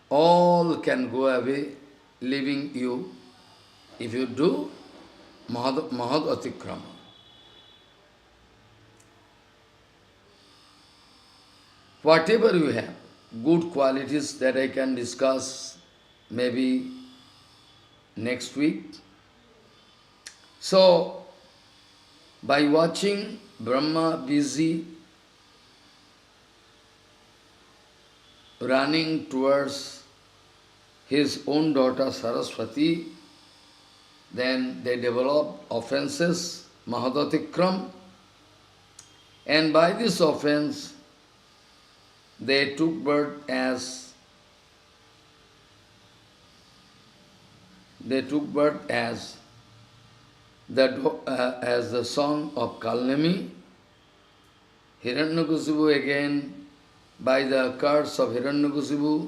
all can go away, leaving you, if you do Mahad Atikrama. Whatever you have, good qualities that I can discuss maybe next week. So, by watching Brahma busy running towards his own daughter Saraswati, then they developed offenses, Mahadatikram, and by this offense, they took birth as as the son of Kalnami, Hiranyakasipu again, by the curse of Hiranyakasipu,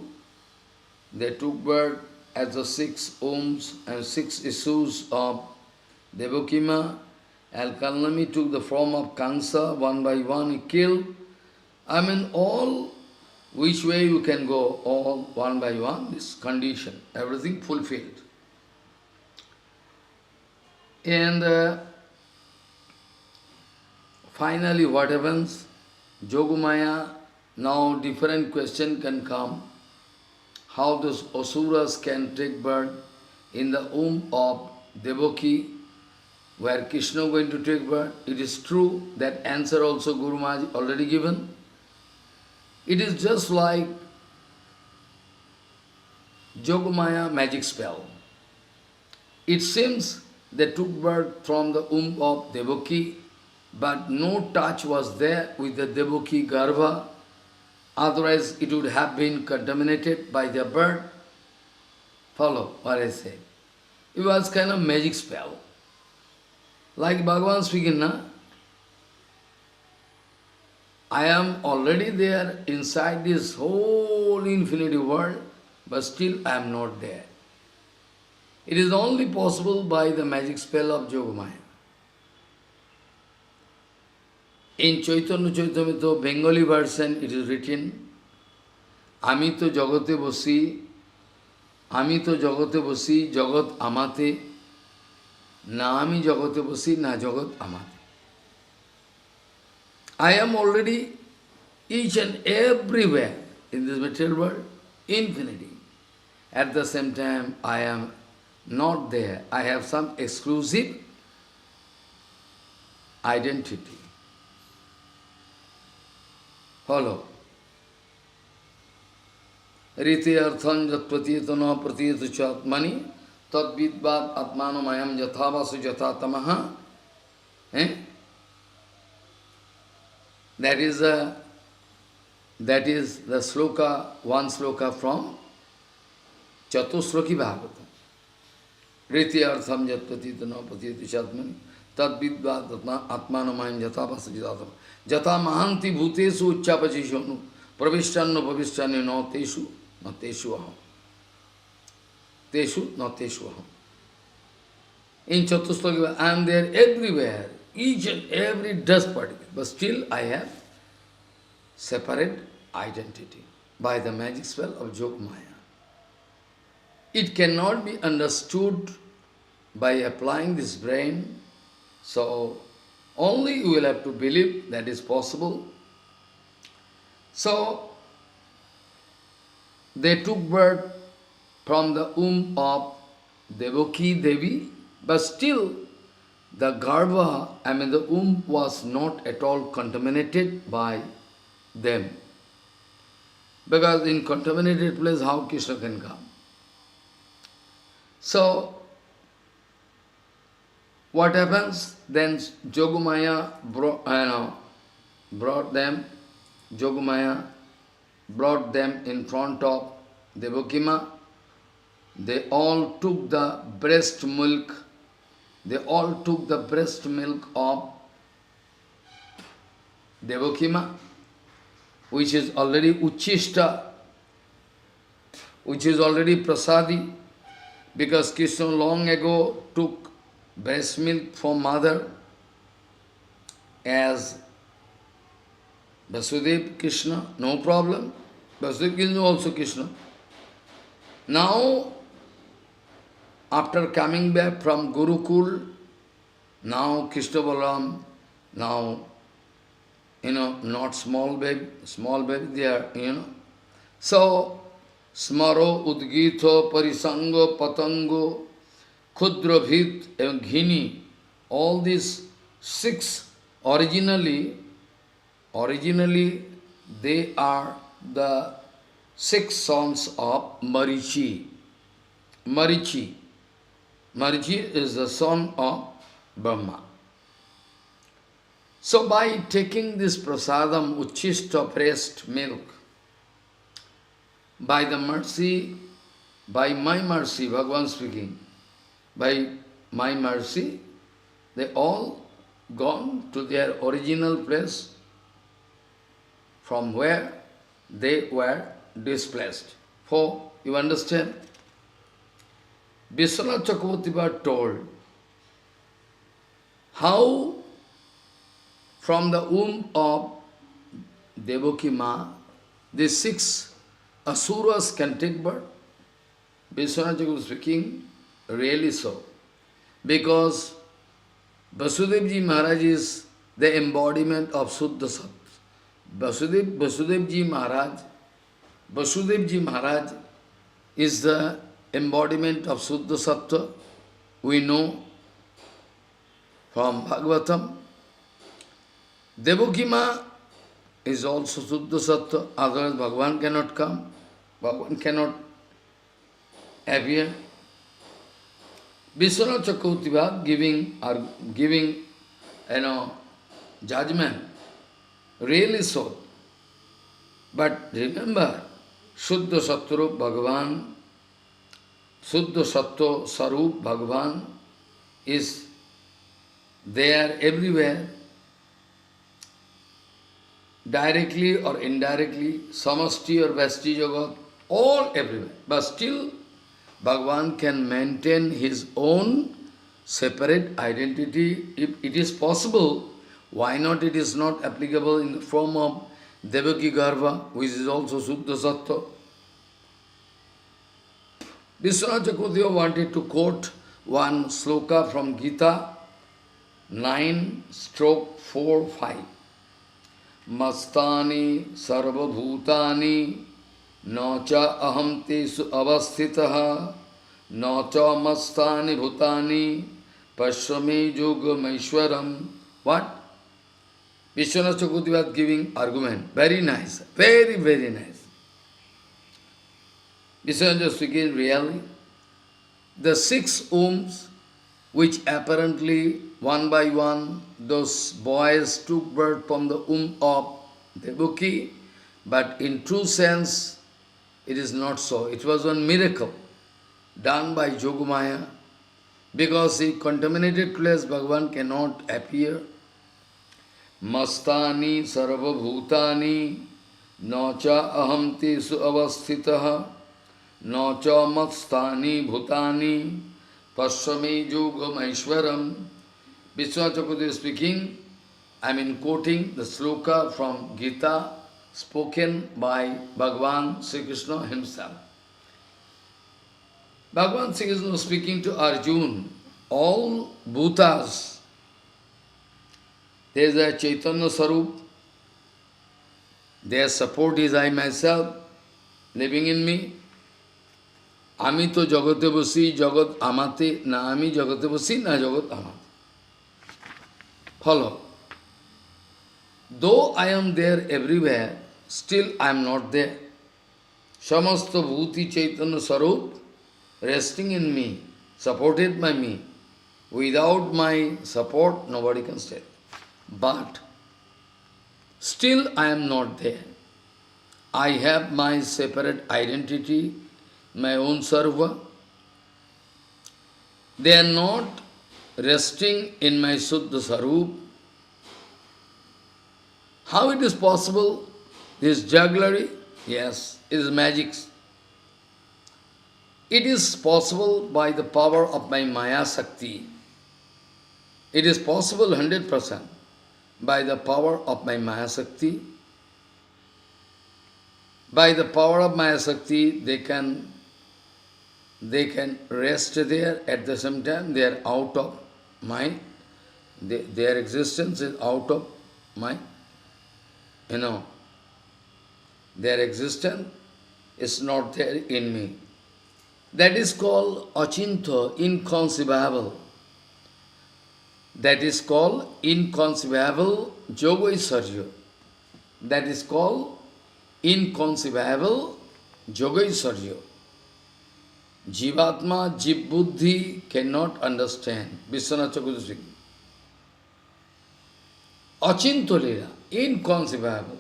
they took birth as the 6 Oms and 6 issues of Devakima, and Kalnami took the form of Kansa, one by one he killed. I mean, all which way you can go, all one by one, this condition, everything fulfilled. And finally what happens? Yogamaya, now different question can come. How those asuras can take birth in the womb of Devaki, where Krishna is going to take birth. It is true, that answer also Guru Maharaj already given. It is just like Yogamaya magic spell. It seems they took birth from the womb of Devaki, but no touch was there with the Devaki Garbha, otherwise it would have been contaminated by their birth. Follow what I say. It was kind of magic spell. Like Bhagavan speaking, na? I am already there inside this whole infinity world, but still I am not there. It is only possible by the magic spell of Yogamaya. In Chaitanya Chaitamrita, Bengali version, it is written, Ami to jagate bosi, jagat amate, na ami jagate bosi, na jagat amate. I am already each and everywhere in this material world, infinity. At the same time, I am not there. I have some exclusive identity. Follow. Riti arthan jat pratiyatana pratiyatu chatmani tad vidvad atmano mayam jathavasu jathatamaha. That is the sloka, one sloka from Chatusloki Bhagavatam. Riti artham jat pratiyatana pratiyatu chatmani tad vidvad atmano mayam jathavasu jathatamaha. Jata mahanti bhutesu uchchapachishonu pravishtanno pravishtanne no teshu aham. Teshu no teshu aham. In Chatusloki, I am there everywhere, each and every dust particle, but still I have separate identity by the magic spell of Yogamaya. It cannot be understood by applying this brain, so only you will have to believe that is possible. So, they took birth from the womb of Devaki Devi, but still the Garbha, the womb was not at all contaminated by them. Because in contaminated place, how Krishna can come? So, what happens? Then Yogamaya brought them in front of Devakima. They all took the breast milk. They all took the breast milk of Devakima, which is already Uchishta, which is already Prasadi, because Krishna long ago took breast milk from mother as Vasudeva Krishna, no problem. Vasudeva Krishna also Krishna. Now, after coming back from Gurukul, now Krishna Balaram, now, not small baby they are, So, Smaro, Udgito, Parisango, Patango, Khudrabhit, and Ghini, all these 6, originally they are the 6 sons of Marichi. Marichi is the son of Brahma. So by taking this prasadam, uchishta, breast milk, by my mercy, Bhagavan speaking, by my mercy, they all gone to their original place from where they were displaced. For, you understand? Vishwanath Chakravarti told how from the womb of Devaki Ma, these 6 asuras can take birth. Vishwanath Chakravarti speaking, really so. Because Vasudevji Maharaj is the embodiment of Suddha Sattva. Vasudevji Maharaj is the embodiment of Suddha Sattva. We know from Bhagavatam. Devaki Ma is also Suddha Sattva, otherwise Bhagavan cannot come, Bhagavan cannot appear. Vishwanath Chakravarti giving judgment, really so. But remember, Shuddha Sattva Bhagavan, Shuddha Sattva Sarup Bhagavan is there everywhere, directly or indirectly, Samasti or Vasti Jagat, all everywhere. But still, Bhagavan can maintain his own separate identity. If it is possible, why not it is not applicable in the form of Devaki Garbha, which is also Suddha Sattva? Vishwanath Chakravarti wanted to quote one sloka from Gita, 9/4-5. Mastani sarvabhutani nacha aham tesu avasthitaha nacha mastani bhutani paswami yogamaishwaram. What? Vishwanath Chakravarti was giving argument. Very nice. Very, very nice. Vishwanath speaking really. The 6 wombs which apparently one by one those boys took birth from the womb of Devaki, but in true sense it is not so. It was one miracle done by Yogamaya, because in contaminated place Bhagavan cannot appear. Mastani sarvabhutani nacha aham tesu avasthitaha nacha mastani bhutani paswami yogamaishwaram. Vishwanath Chakravarti is speaking, I mean quoting the sloka from Gita spoken by Bhagavan Sri Krishna himself. Bhagavan Sri Krishna speaking to Arjuna, all bhutas, there is a Chaitanya Sarup, their support is I myself, living in me. Ami to jagate basi, jagat amate, na ami jagate basi, na jagat amate. Follow. Though I am there everywhere, still I am not there. Samasta bhuti Chaitanya Sarup, resting in me, supported by me. Without my support, nobody can stay. But still I am not there. I have my separate identity, my own sarva. They are not resting in my Suddha Sarup. How it is possible? This jugglery? Yes, it is magic. It is possible by the power of my Maya Shakti. It is possible 100% by the power of my Maya Shakti. By the power of Maya Shakti, they can rest there. At the same time, they are out of my, their existence is out of my, their existence is not there in me. That is called achinta, inconceivable. That is called inconceivable yogaisarya. That is called inconceivable yogaisarya. Jivatma, Jiv Buddhi cannot understand. Vishwanath Chakravarti speaking. Achintolila, inconceivable.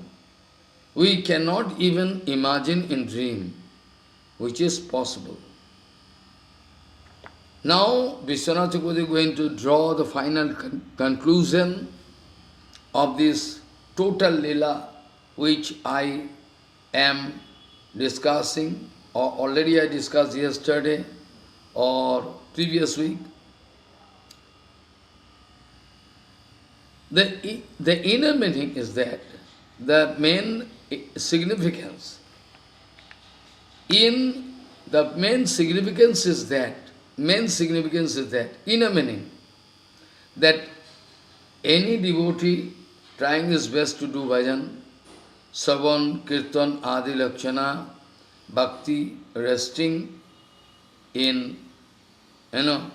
We cannot even imagine in dream, which is possible. Now, Vishwanath Chakravarti is going to draw the final conclusion of this total lila which I am discussing, or already I discussed yesterday or previous week. The inner meaning is that the main significance. The main significance is that, inner meaning, that any devotee trying his best to do bhajan, Savan, Kirtan, Adi, Lakshana, Bhakti, resting in, in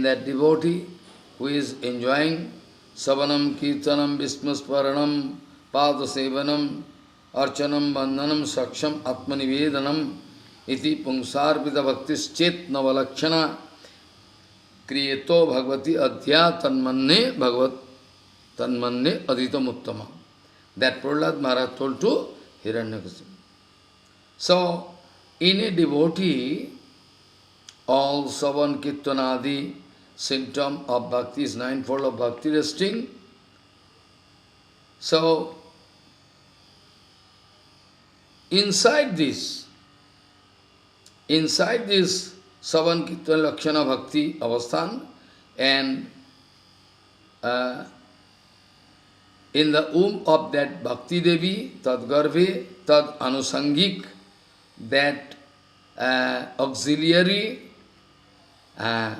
that devotee who is enjoying Savanam, Kirtanam, Vismasparanam, Padasevanam, Archanam, Bandhanam, Saksham, Atmanivedanam, Iti Pungsarpita Bhaktis Chet Navalakshana, Kriyeto Bhagavati Adhya Tanmanne Bhagavat Tanmanne Aditam Uttama. That Prahlad Maharaj told to Hiranyakasipu. So, in a devotee, all Savan, Kirtanadi, symptom of bhakti is ninefold of bhakti resting. So, inside this Savan Kirtan Lakshana Bhakti Avasthan, and in the womb of that Bhakti Devi, Tad Garve, Tad Anusangik, that auxiliary, Tad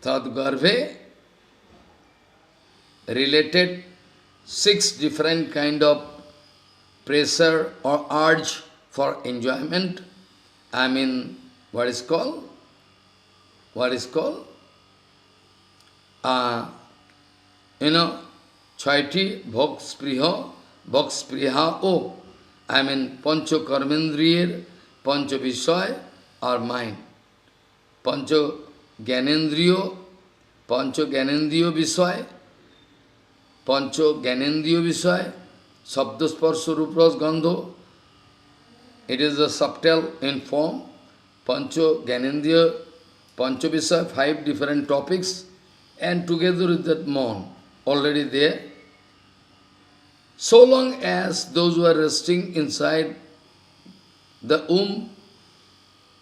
Garve, related 6 different kind of pressure or urge for enjoyment. I mean, what is called? Chaiti, Bhok Spriha, I mean, Pancho Karmendriyar, Pancho Vishay, or mind. Pancho Gyanendriyo Vishay, Sabdasparsha Rupras Gandho. It is a subtle in form. Pancho Gyanendriyo, Pancho Vishay, 5 different topics, and together with that mon, already there. So long as those who are resting inside the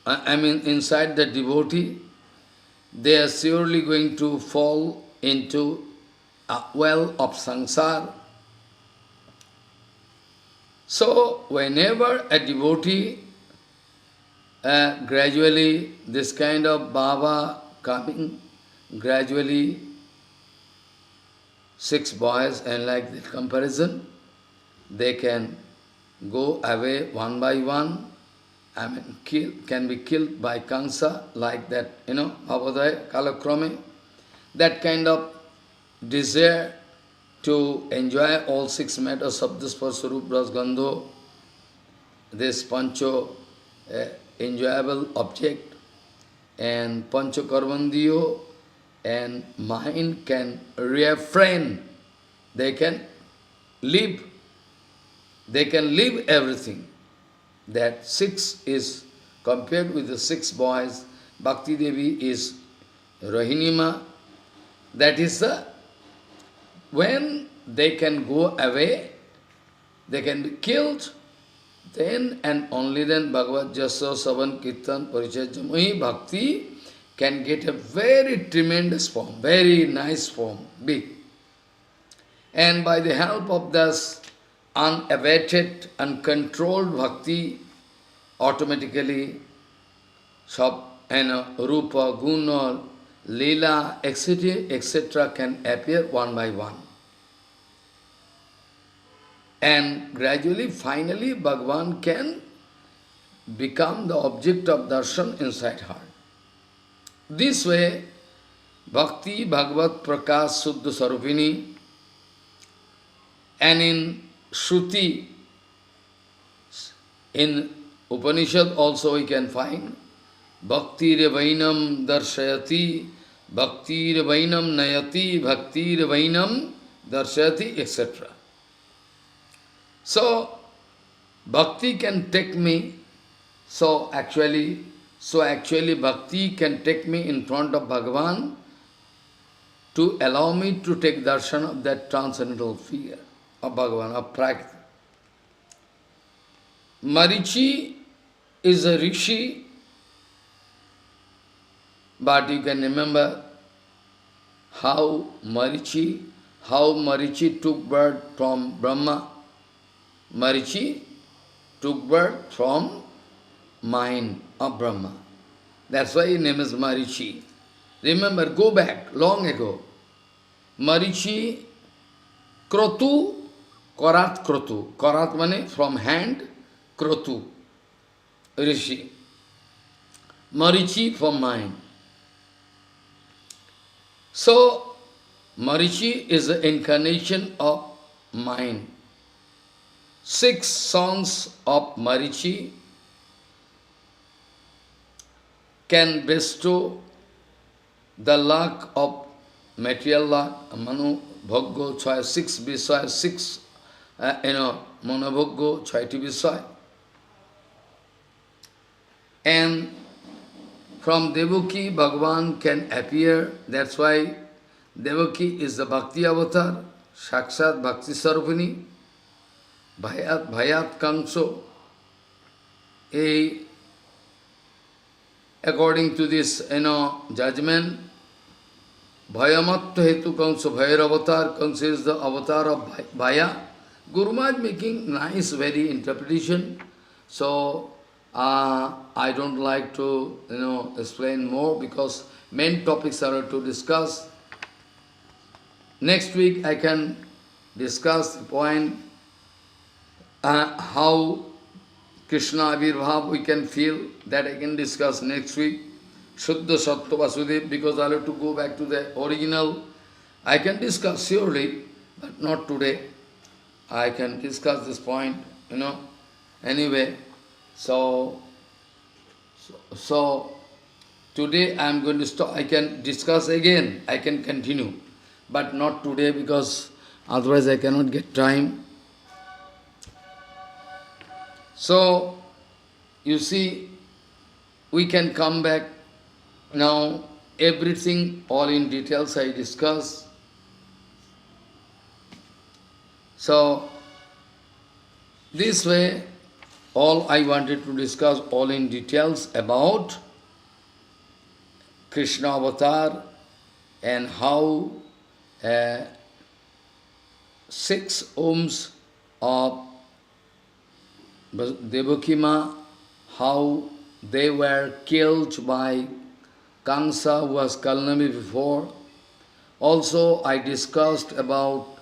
inside the devotee, they are surely going to fall into a well of samsara. So, whenever a devotee, gradually this kind of bhava coming, gradually 6 boys, and like that comparison, they can go away one by one, can be killed by Kansa, like that, Abhadaya, Kalakrame. That kind of desire to enjoy all 6 matters of this Swarup Rasgandho, this Pancho enjoyable object, and Pancho Karmandiyo, and mind can refrain. They can live everything. That 6 is compared with the 6 boys. Bhakti Devi is Rohinima. That is when they can go away, they can be killed, then and only then Bhagavad Jasa Savan Kirtan Parichajamahi Bhakti can get a very tremendous form, very nice form, big. And by the help of this unabated, uncontrolled bhakti, automatically Rupa, Guna, Leela, etc. can appear one by one. And gradually, finally, Bhagavan can become the object of darshan inside her. This way, Bhakti Bhagavat Prakash Suddha Sarupini, and in Shruti, in Upanishad also we can find Bhakti Revainam Darshayati, Bhakti Revainam Nayati, Bhakti Revainam Darshayati, etc. So, Bhakti can take me So actually bhakti can take me in front of Bhagavan to allow me to take darshan of that transcendental figure of Bhagavan, of Prakriti. Marichi is a rishi, but you can remember how Marichi took birth from Brahma. Marichi took birth from mind of Brahma. That's why his name is Marichi. Remember, go back, long ago. Marichi, Krotu, Korat Krotu. Korat means from hand, Krotu, Rishi. Marichi from mind. So, Marichi is the incarnation of mind. 6 sons of Marichi can bestow the luck of material luck, Manu, Bhoggo, Chaya, 6 Visaya, 6, Mano Bhoggo, Chaiti Visaya. And from Devaki, Bhagavan can appear. That's why Devaki is the Bhakti avatar, Sakshat Bhakti Sarupini, Bhayat Kamso. According to this, judgment, Bhayamatta Hetu Kamsa, Bhayar avatar, Kamsa is the avatar of Bhaya. Guru Maharaj making nice, very interpretation. So, I don't like to, explain more because main topics are to discuss. Next week I can discuss the point how Krishna Avirbhav we can feel, that I can discuss next week. Shuddha Sattva Vasudev, because I have to go back to the original. I can discuss surely, but not today. I can discuss this point, Anyway, so today I am going to stop. I can discuss again, I can continue, but not today because otherwise I cannot get time. So, you see, we can come back now, everything, all in details I discuss. So, this way, all I wanted to discuss, all in details about Krishna avatar and how 6 Oms of Devaki Ma, how they were killed by Kamsa, who was Kalnami before. Also, I discussed about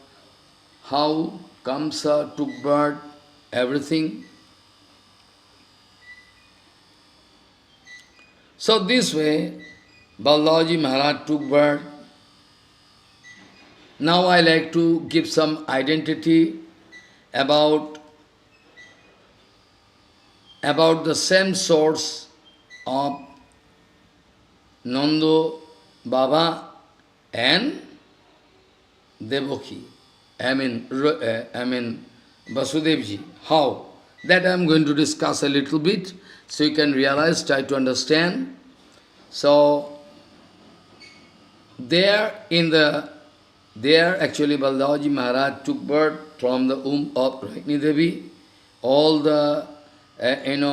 how Kamsa took birth, everything. So this way, Balaji Maharaj took birth. Now I like to give some identity about the same source of Nando Baba and Devaki. I mean Vasudevji. How? That I am going to discuss a little bit, so you can realize, try to understand. So, there actually Balaji Maharaj took birth from the womb of Rohini Devi. All the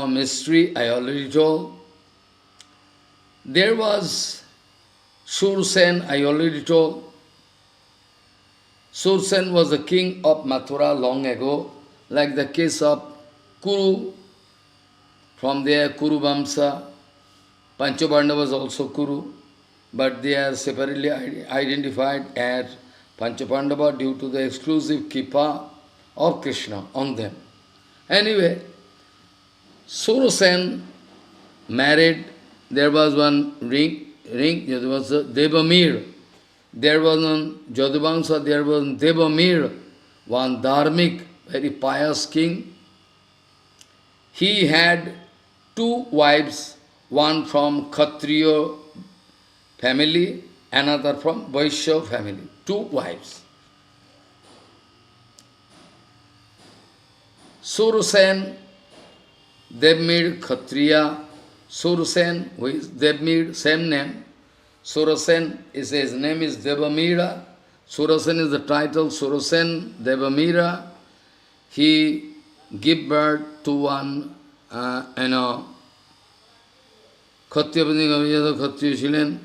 mystery I already told. There was Sursen, I already told. Sursen was the king of Mathura long ago, like the case of Kuru. From there, Kuru Vamsa. Panchabanda was also Kuru, but they are separately identified as Panchabandava due to the exclusive kippa of Krishna on them. Anyway, Sursen married, there was one ring, there was a Devamir. There was one Jadavamsa, there was Devamir, one dharmic, very pious king. He had 2 wives, one from Kshatriya family, another from Vaishya family. 2 wives. Sursen They've made Kshatriya, Surusen, who is, they've made same name. Surusen, his name is Devamira. Surusen is the title, Surusen Devamira. He gave birth to one, Kshatriya Kshatriya ছিলেন.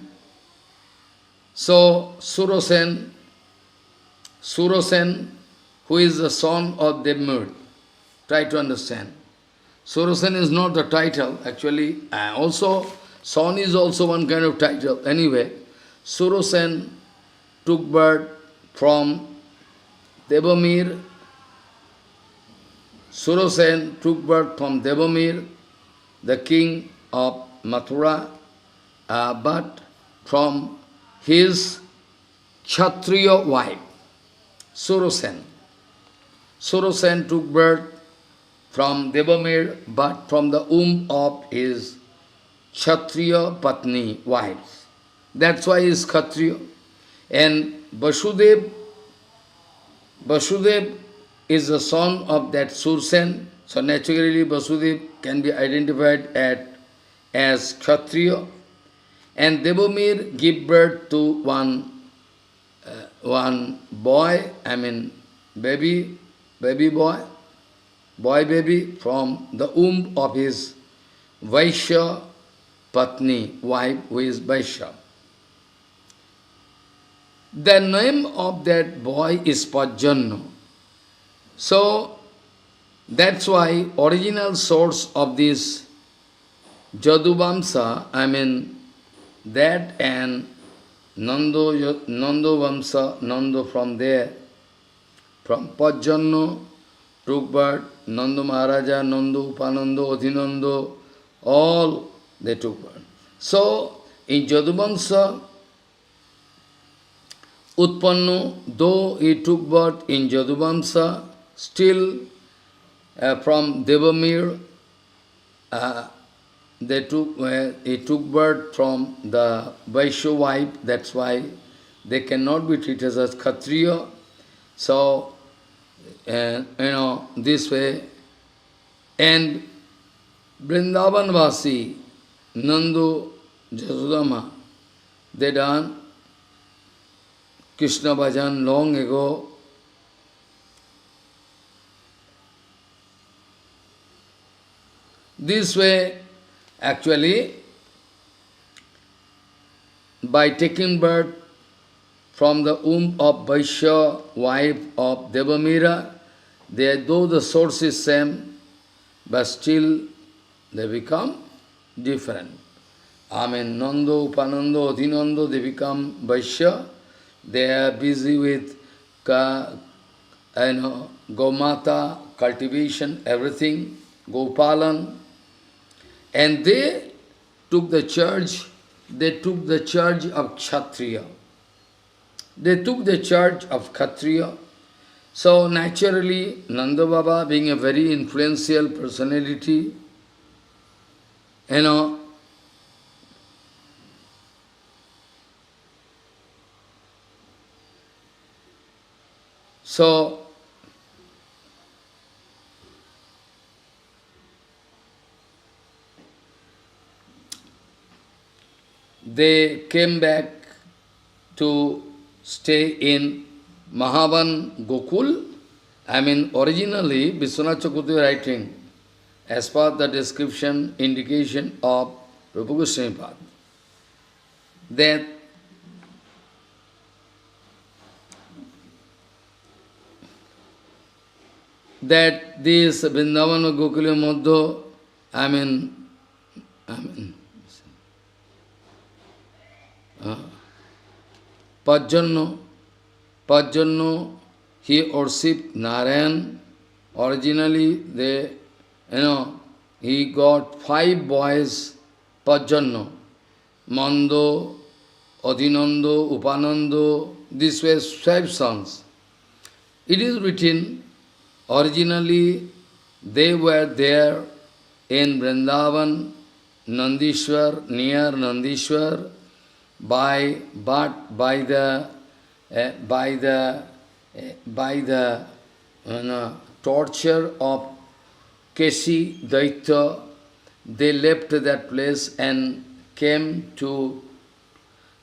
So, Surusen, who is the son of Devamira. Try to understand. Surusen is not the title, actually. Also, son is also one kind of title. Anyway, Surusen took birth from Devamir. Surusen took birth from Devamir, the king of Mathura, but from his Kshatriya wife, Surusen. Surusen took birth from Devamir, but from the womb of his Kshatriya Patni, wives. That's why he is Kshatriya. And Vasudev is the son of that Surusen, so naturally Vasudev can be identified as Kshatriya. And Devamir gave birth to one boy, baby boy from the womb of his Vaishya Patni, wife, who is Vaishya. The name of that boy is Pajjanno. So, that's why original source of this Jaduvamsa, that and Nando Vamsa, Nando from there, from Pajjanno took birth, Nando Maharaja, Nando Upanando, Adhinando, all they took birth. So, in Jaduvamsa, Utpanno, though he took birth in Jaduvamsa, still from Devamir, he took birth from the Vaishya wife, that's why they cannot be treated as Kshatriya. So, this way. And Vrindavan-vasi, Nando, Jasudama, they done Krishna bhajan long ago. This way, actually, by taking birth from the womb of Vaishya, wife of Devamira, though the source is same, but still they become different. Nando, Upanando, Adhinando, they become Vaishya. They are busy with Gomata, cultivation, everything, Gopalan. And they took the charge of Kshatriya. They took the charge of Kshatriya. So naturally, Nanda Baba, being a very influential personality, so they came back to stay in Mahavan Gokul. Originally, Vishwanath Chakravarti writing, as per the description, indication of Rūpa Gosvāmīpāda, that this Vrindavan Gokula Madhya, Pajjanno, he worshipped Narayan. Originally, he got 5 boys, Pajjanno, Mando, Adhinando, Upanando, these were 5 sons. It is written, originally they were there in Vrindavan, Nandishwar, near Nandishwar, by the torture of Keshi, Daitya, they left that place and came to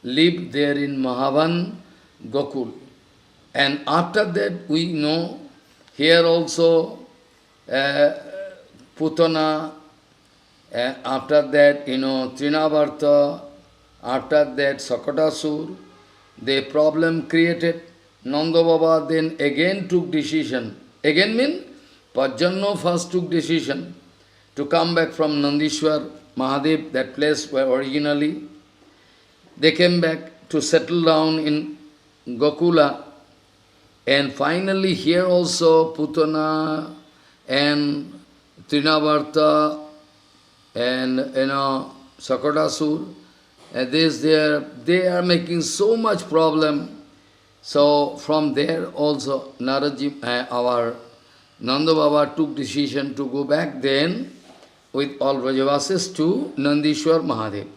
live there in Mahavan, Gokul. And after that we know, here also Putana, after that, Trinavarta, after that Sakatasur, the problem created. Nanda Baba then again took decision. Again mean, Pajjanno first took decision to come back from Nandishwar, Mahadev, that place where originally. They came back to settle down in Gokula. And finally here also Putana and Trinavarta and Sakatasur, they are making so much problem. So from there also Naraji, our Nanda Baba took decision to go back then with all Vrajavasis to Nandishwar Mahadev,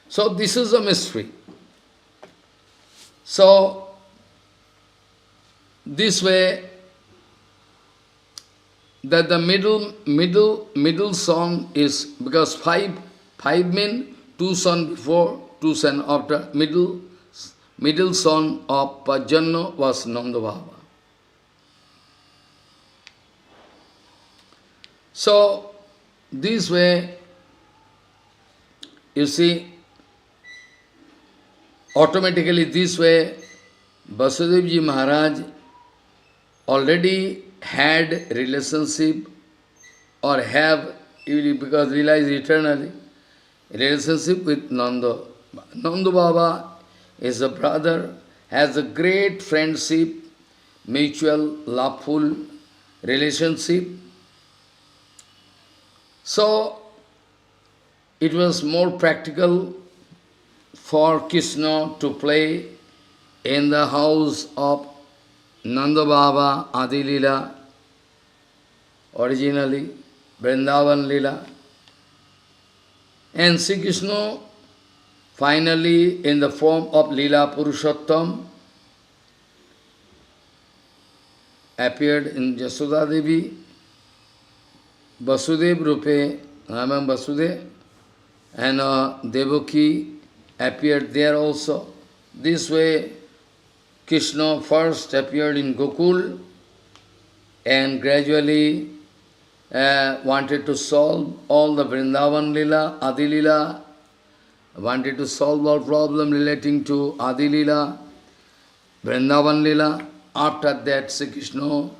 So this is a mystery. So this way, that the middle song is, because five mean 2 son before, 2 son after, middle song of Pajjanno was Nanda Baba. So this way, you see, automatically this way, Vasudevji Maharaj already had relationship or have, because realize eternally, relationship with Nanda. Nanda Baba is a brother, has a great friendship, mutual, loveful relationship. So, it was more practical for Krishna to play in the house of Nanda Baba Adi Lila, originally Vrindavan Lila, and Sri Krishna finally in the form of Lila Purushottam appeared in Jasoda Devi, Vasudev Rupe, Namam Vasudev, and Devaki appeared there also. This way Krishna first appeared in Gokul and gradually wanted to solve all the Vrindavan Lila, Adi Lila, wanted to solve all problem relating to Adi Lila, Vrindavan Lila. After that, Sri Krishna,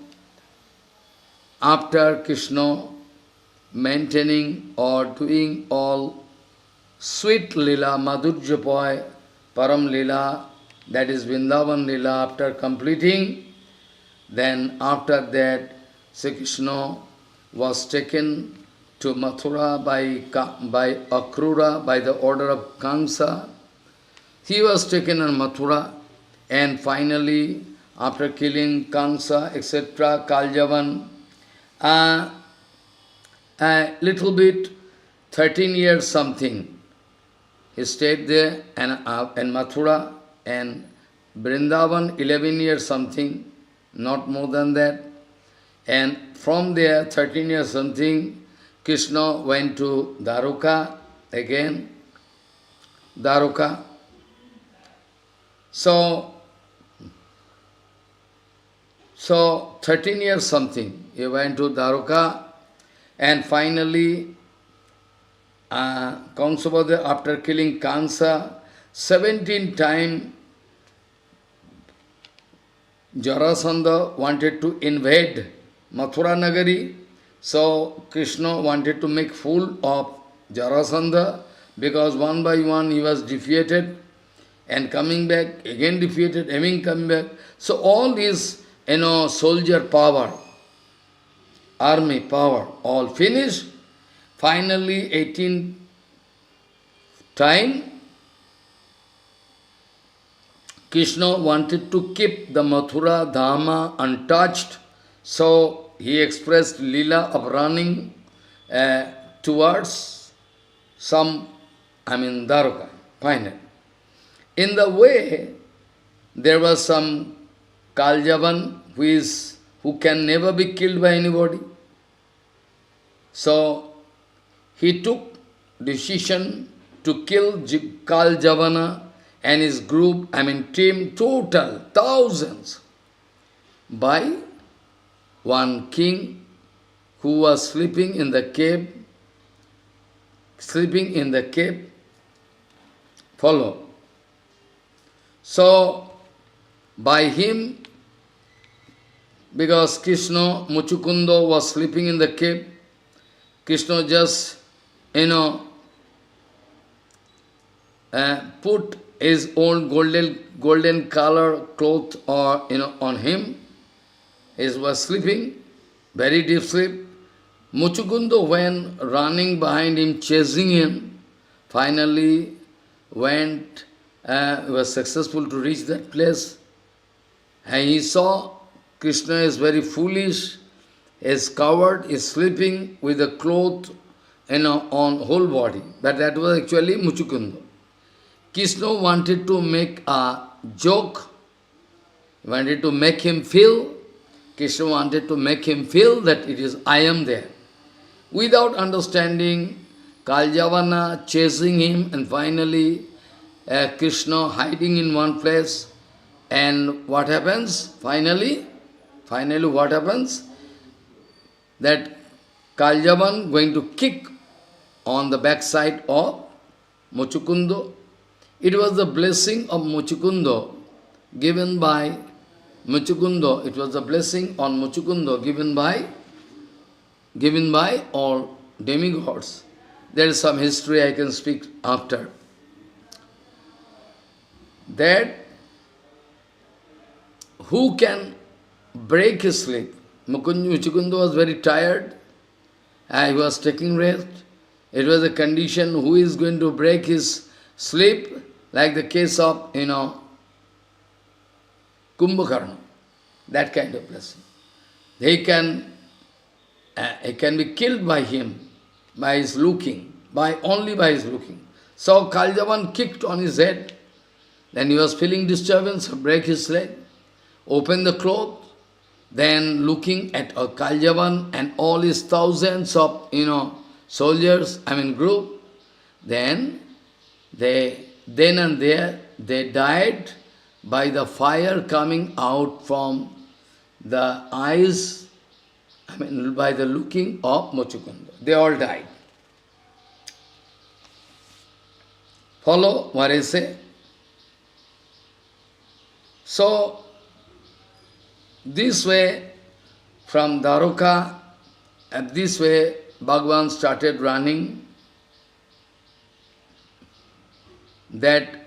after Krishna maintaining or doing all sweet Lila, Madhurjapoy, Param Lila, that is Vrindavan Lila, after completing, then after that, Sri Krishna was taken to Mathura by Akrura, by the order of Kamsa. He was taken in Mathura, and finally, after killing Kamsa, etc., Kaljavan, a little bit, 13 years something, he stayed there, and Mathura, and Vrindavan 11 years something, not more than that. And from there, 13 years something, Krishna went to Dwaruka again, Dwaruka. So 13 years something, he went to Dwaruka, and finally, Kamsabhadra, after killing Kansa, 17 times Jarasandha wanted to invade Mathura Nagari, so Krishna wanted to make fool of Jarasandha, because one by one he was defeated, and coming back, again defeated, having come back. So all this, soldier power, army power, all finished. Finally, 18th time, Krishna wanted to keep the Mathura Dhamma untouched, so he expressed Leela of running towards Dwaruka, finally. In the way, there was some Kaljavan who can never be killed by anybody. So he took decision to kill Kaljavana and his group, team, total thousands, by one king who was sleeping in the cave, follow. So, by him, because Krishna, Muchukundo was sleeping in the cave, Krishna just, put his own golden color cloth on him. He was sleeping, very deep sleep. Muchukundo, when running behind him, chasing him, finally was successful to reach that place. And he saw Krishna is very foolish, is covered, is sleeping with a cloth on whole body. But that was actually Muchukundo. Krishna wanted to make a joke, wanted to make him feel, Krishna wanted to make him feel that it is I am there. Without understanding, Kaljavana chasing him, and finally Krishna hiding in one place. And what happens? Finally what happens? That Kaljavan going to kick on the backside of Muchukundo. It was the blessing of Muchukundo given by Muchukundo. It was the blessing on Muchukundo given by all demigods. There is some history I can speak after. That who can break his sleep? Muchukundo was very tired. He was taking rest. It was a condition, who is going to break his sleep, like the case of, Kumbhakarna, that kind of blessing. He can be killed by him, by his looking, only by his looking. So Kaljavan kicked on his head, then he was feeling disturbance, break his leg, open the cloth, then looking at Kaljavan and all his thousands of, soldiers, group, then and there, they died by the fire coming out from the eyes, by the looking of Muchukundo. They all died. Follow what I say? So, this way, from Dwaraka, this way, Bhagavan started running. Then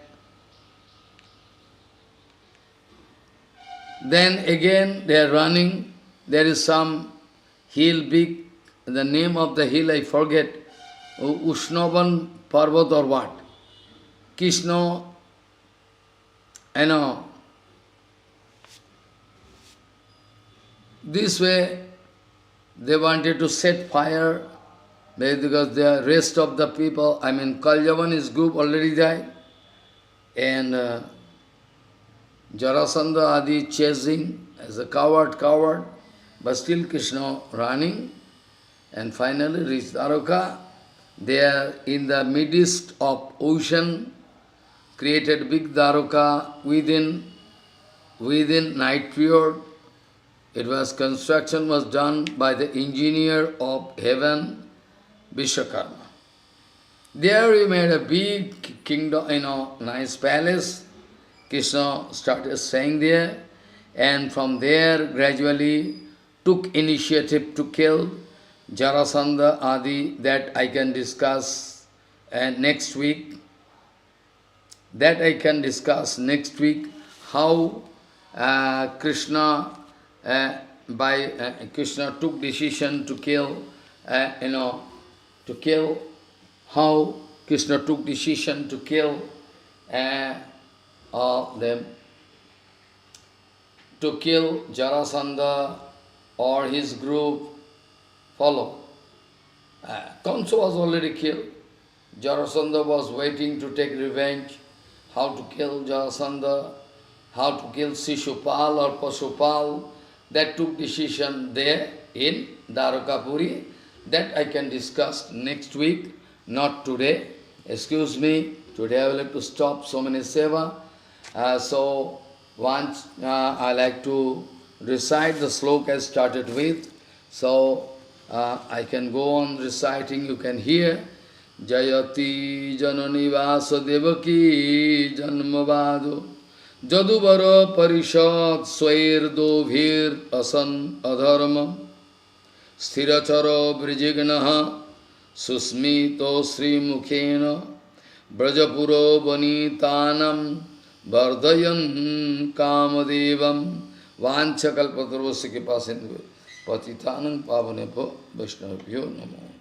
again they are running. There is some hill big, the name of the hill I forget, Ushnavan Parvat or what. Krishna, this way they wanted to set fire, because the rest of the people, Kaljavan's group already died, and Jarasandha Adi chasing as a coward, but still Krishna running, and finally reached Dwaraka. They are in the midst of ocean, created big Dwaraka within night period. Construction was done by the engineer of heaven, Vishwakarma. There we made a big kingdom, nice palace. Krishna started staying there, and from there gradually took initiative to kill Jarasandha Adi. That I can discuss next week. How Krishna took decision to kill, how Krishna took decision to kill them, to kill Jarasandha or his group. Follow. Kamsa was already killed. Jarasandha was waiting to take revenge. How to kill Jarasandha, how to kill Shishupal or Pasupal. That took decision there in Dwarakapuri. That I can discuss next week, not today. Excuse me, today I will have to stop so many seva. So once I like to recite the sloka I started with. So I can go on reciting, you can hear. Jayati janani vasa devaki janmavado jaduvara parishad swair dovhir asan adharma sthirachara brijignaha susmito srimukhena brajapuro vanitanam vardhayan kamadevam vanchakalpatarvasya kipasindhu patitanam pavanebho vaishnavabhyo namo.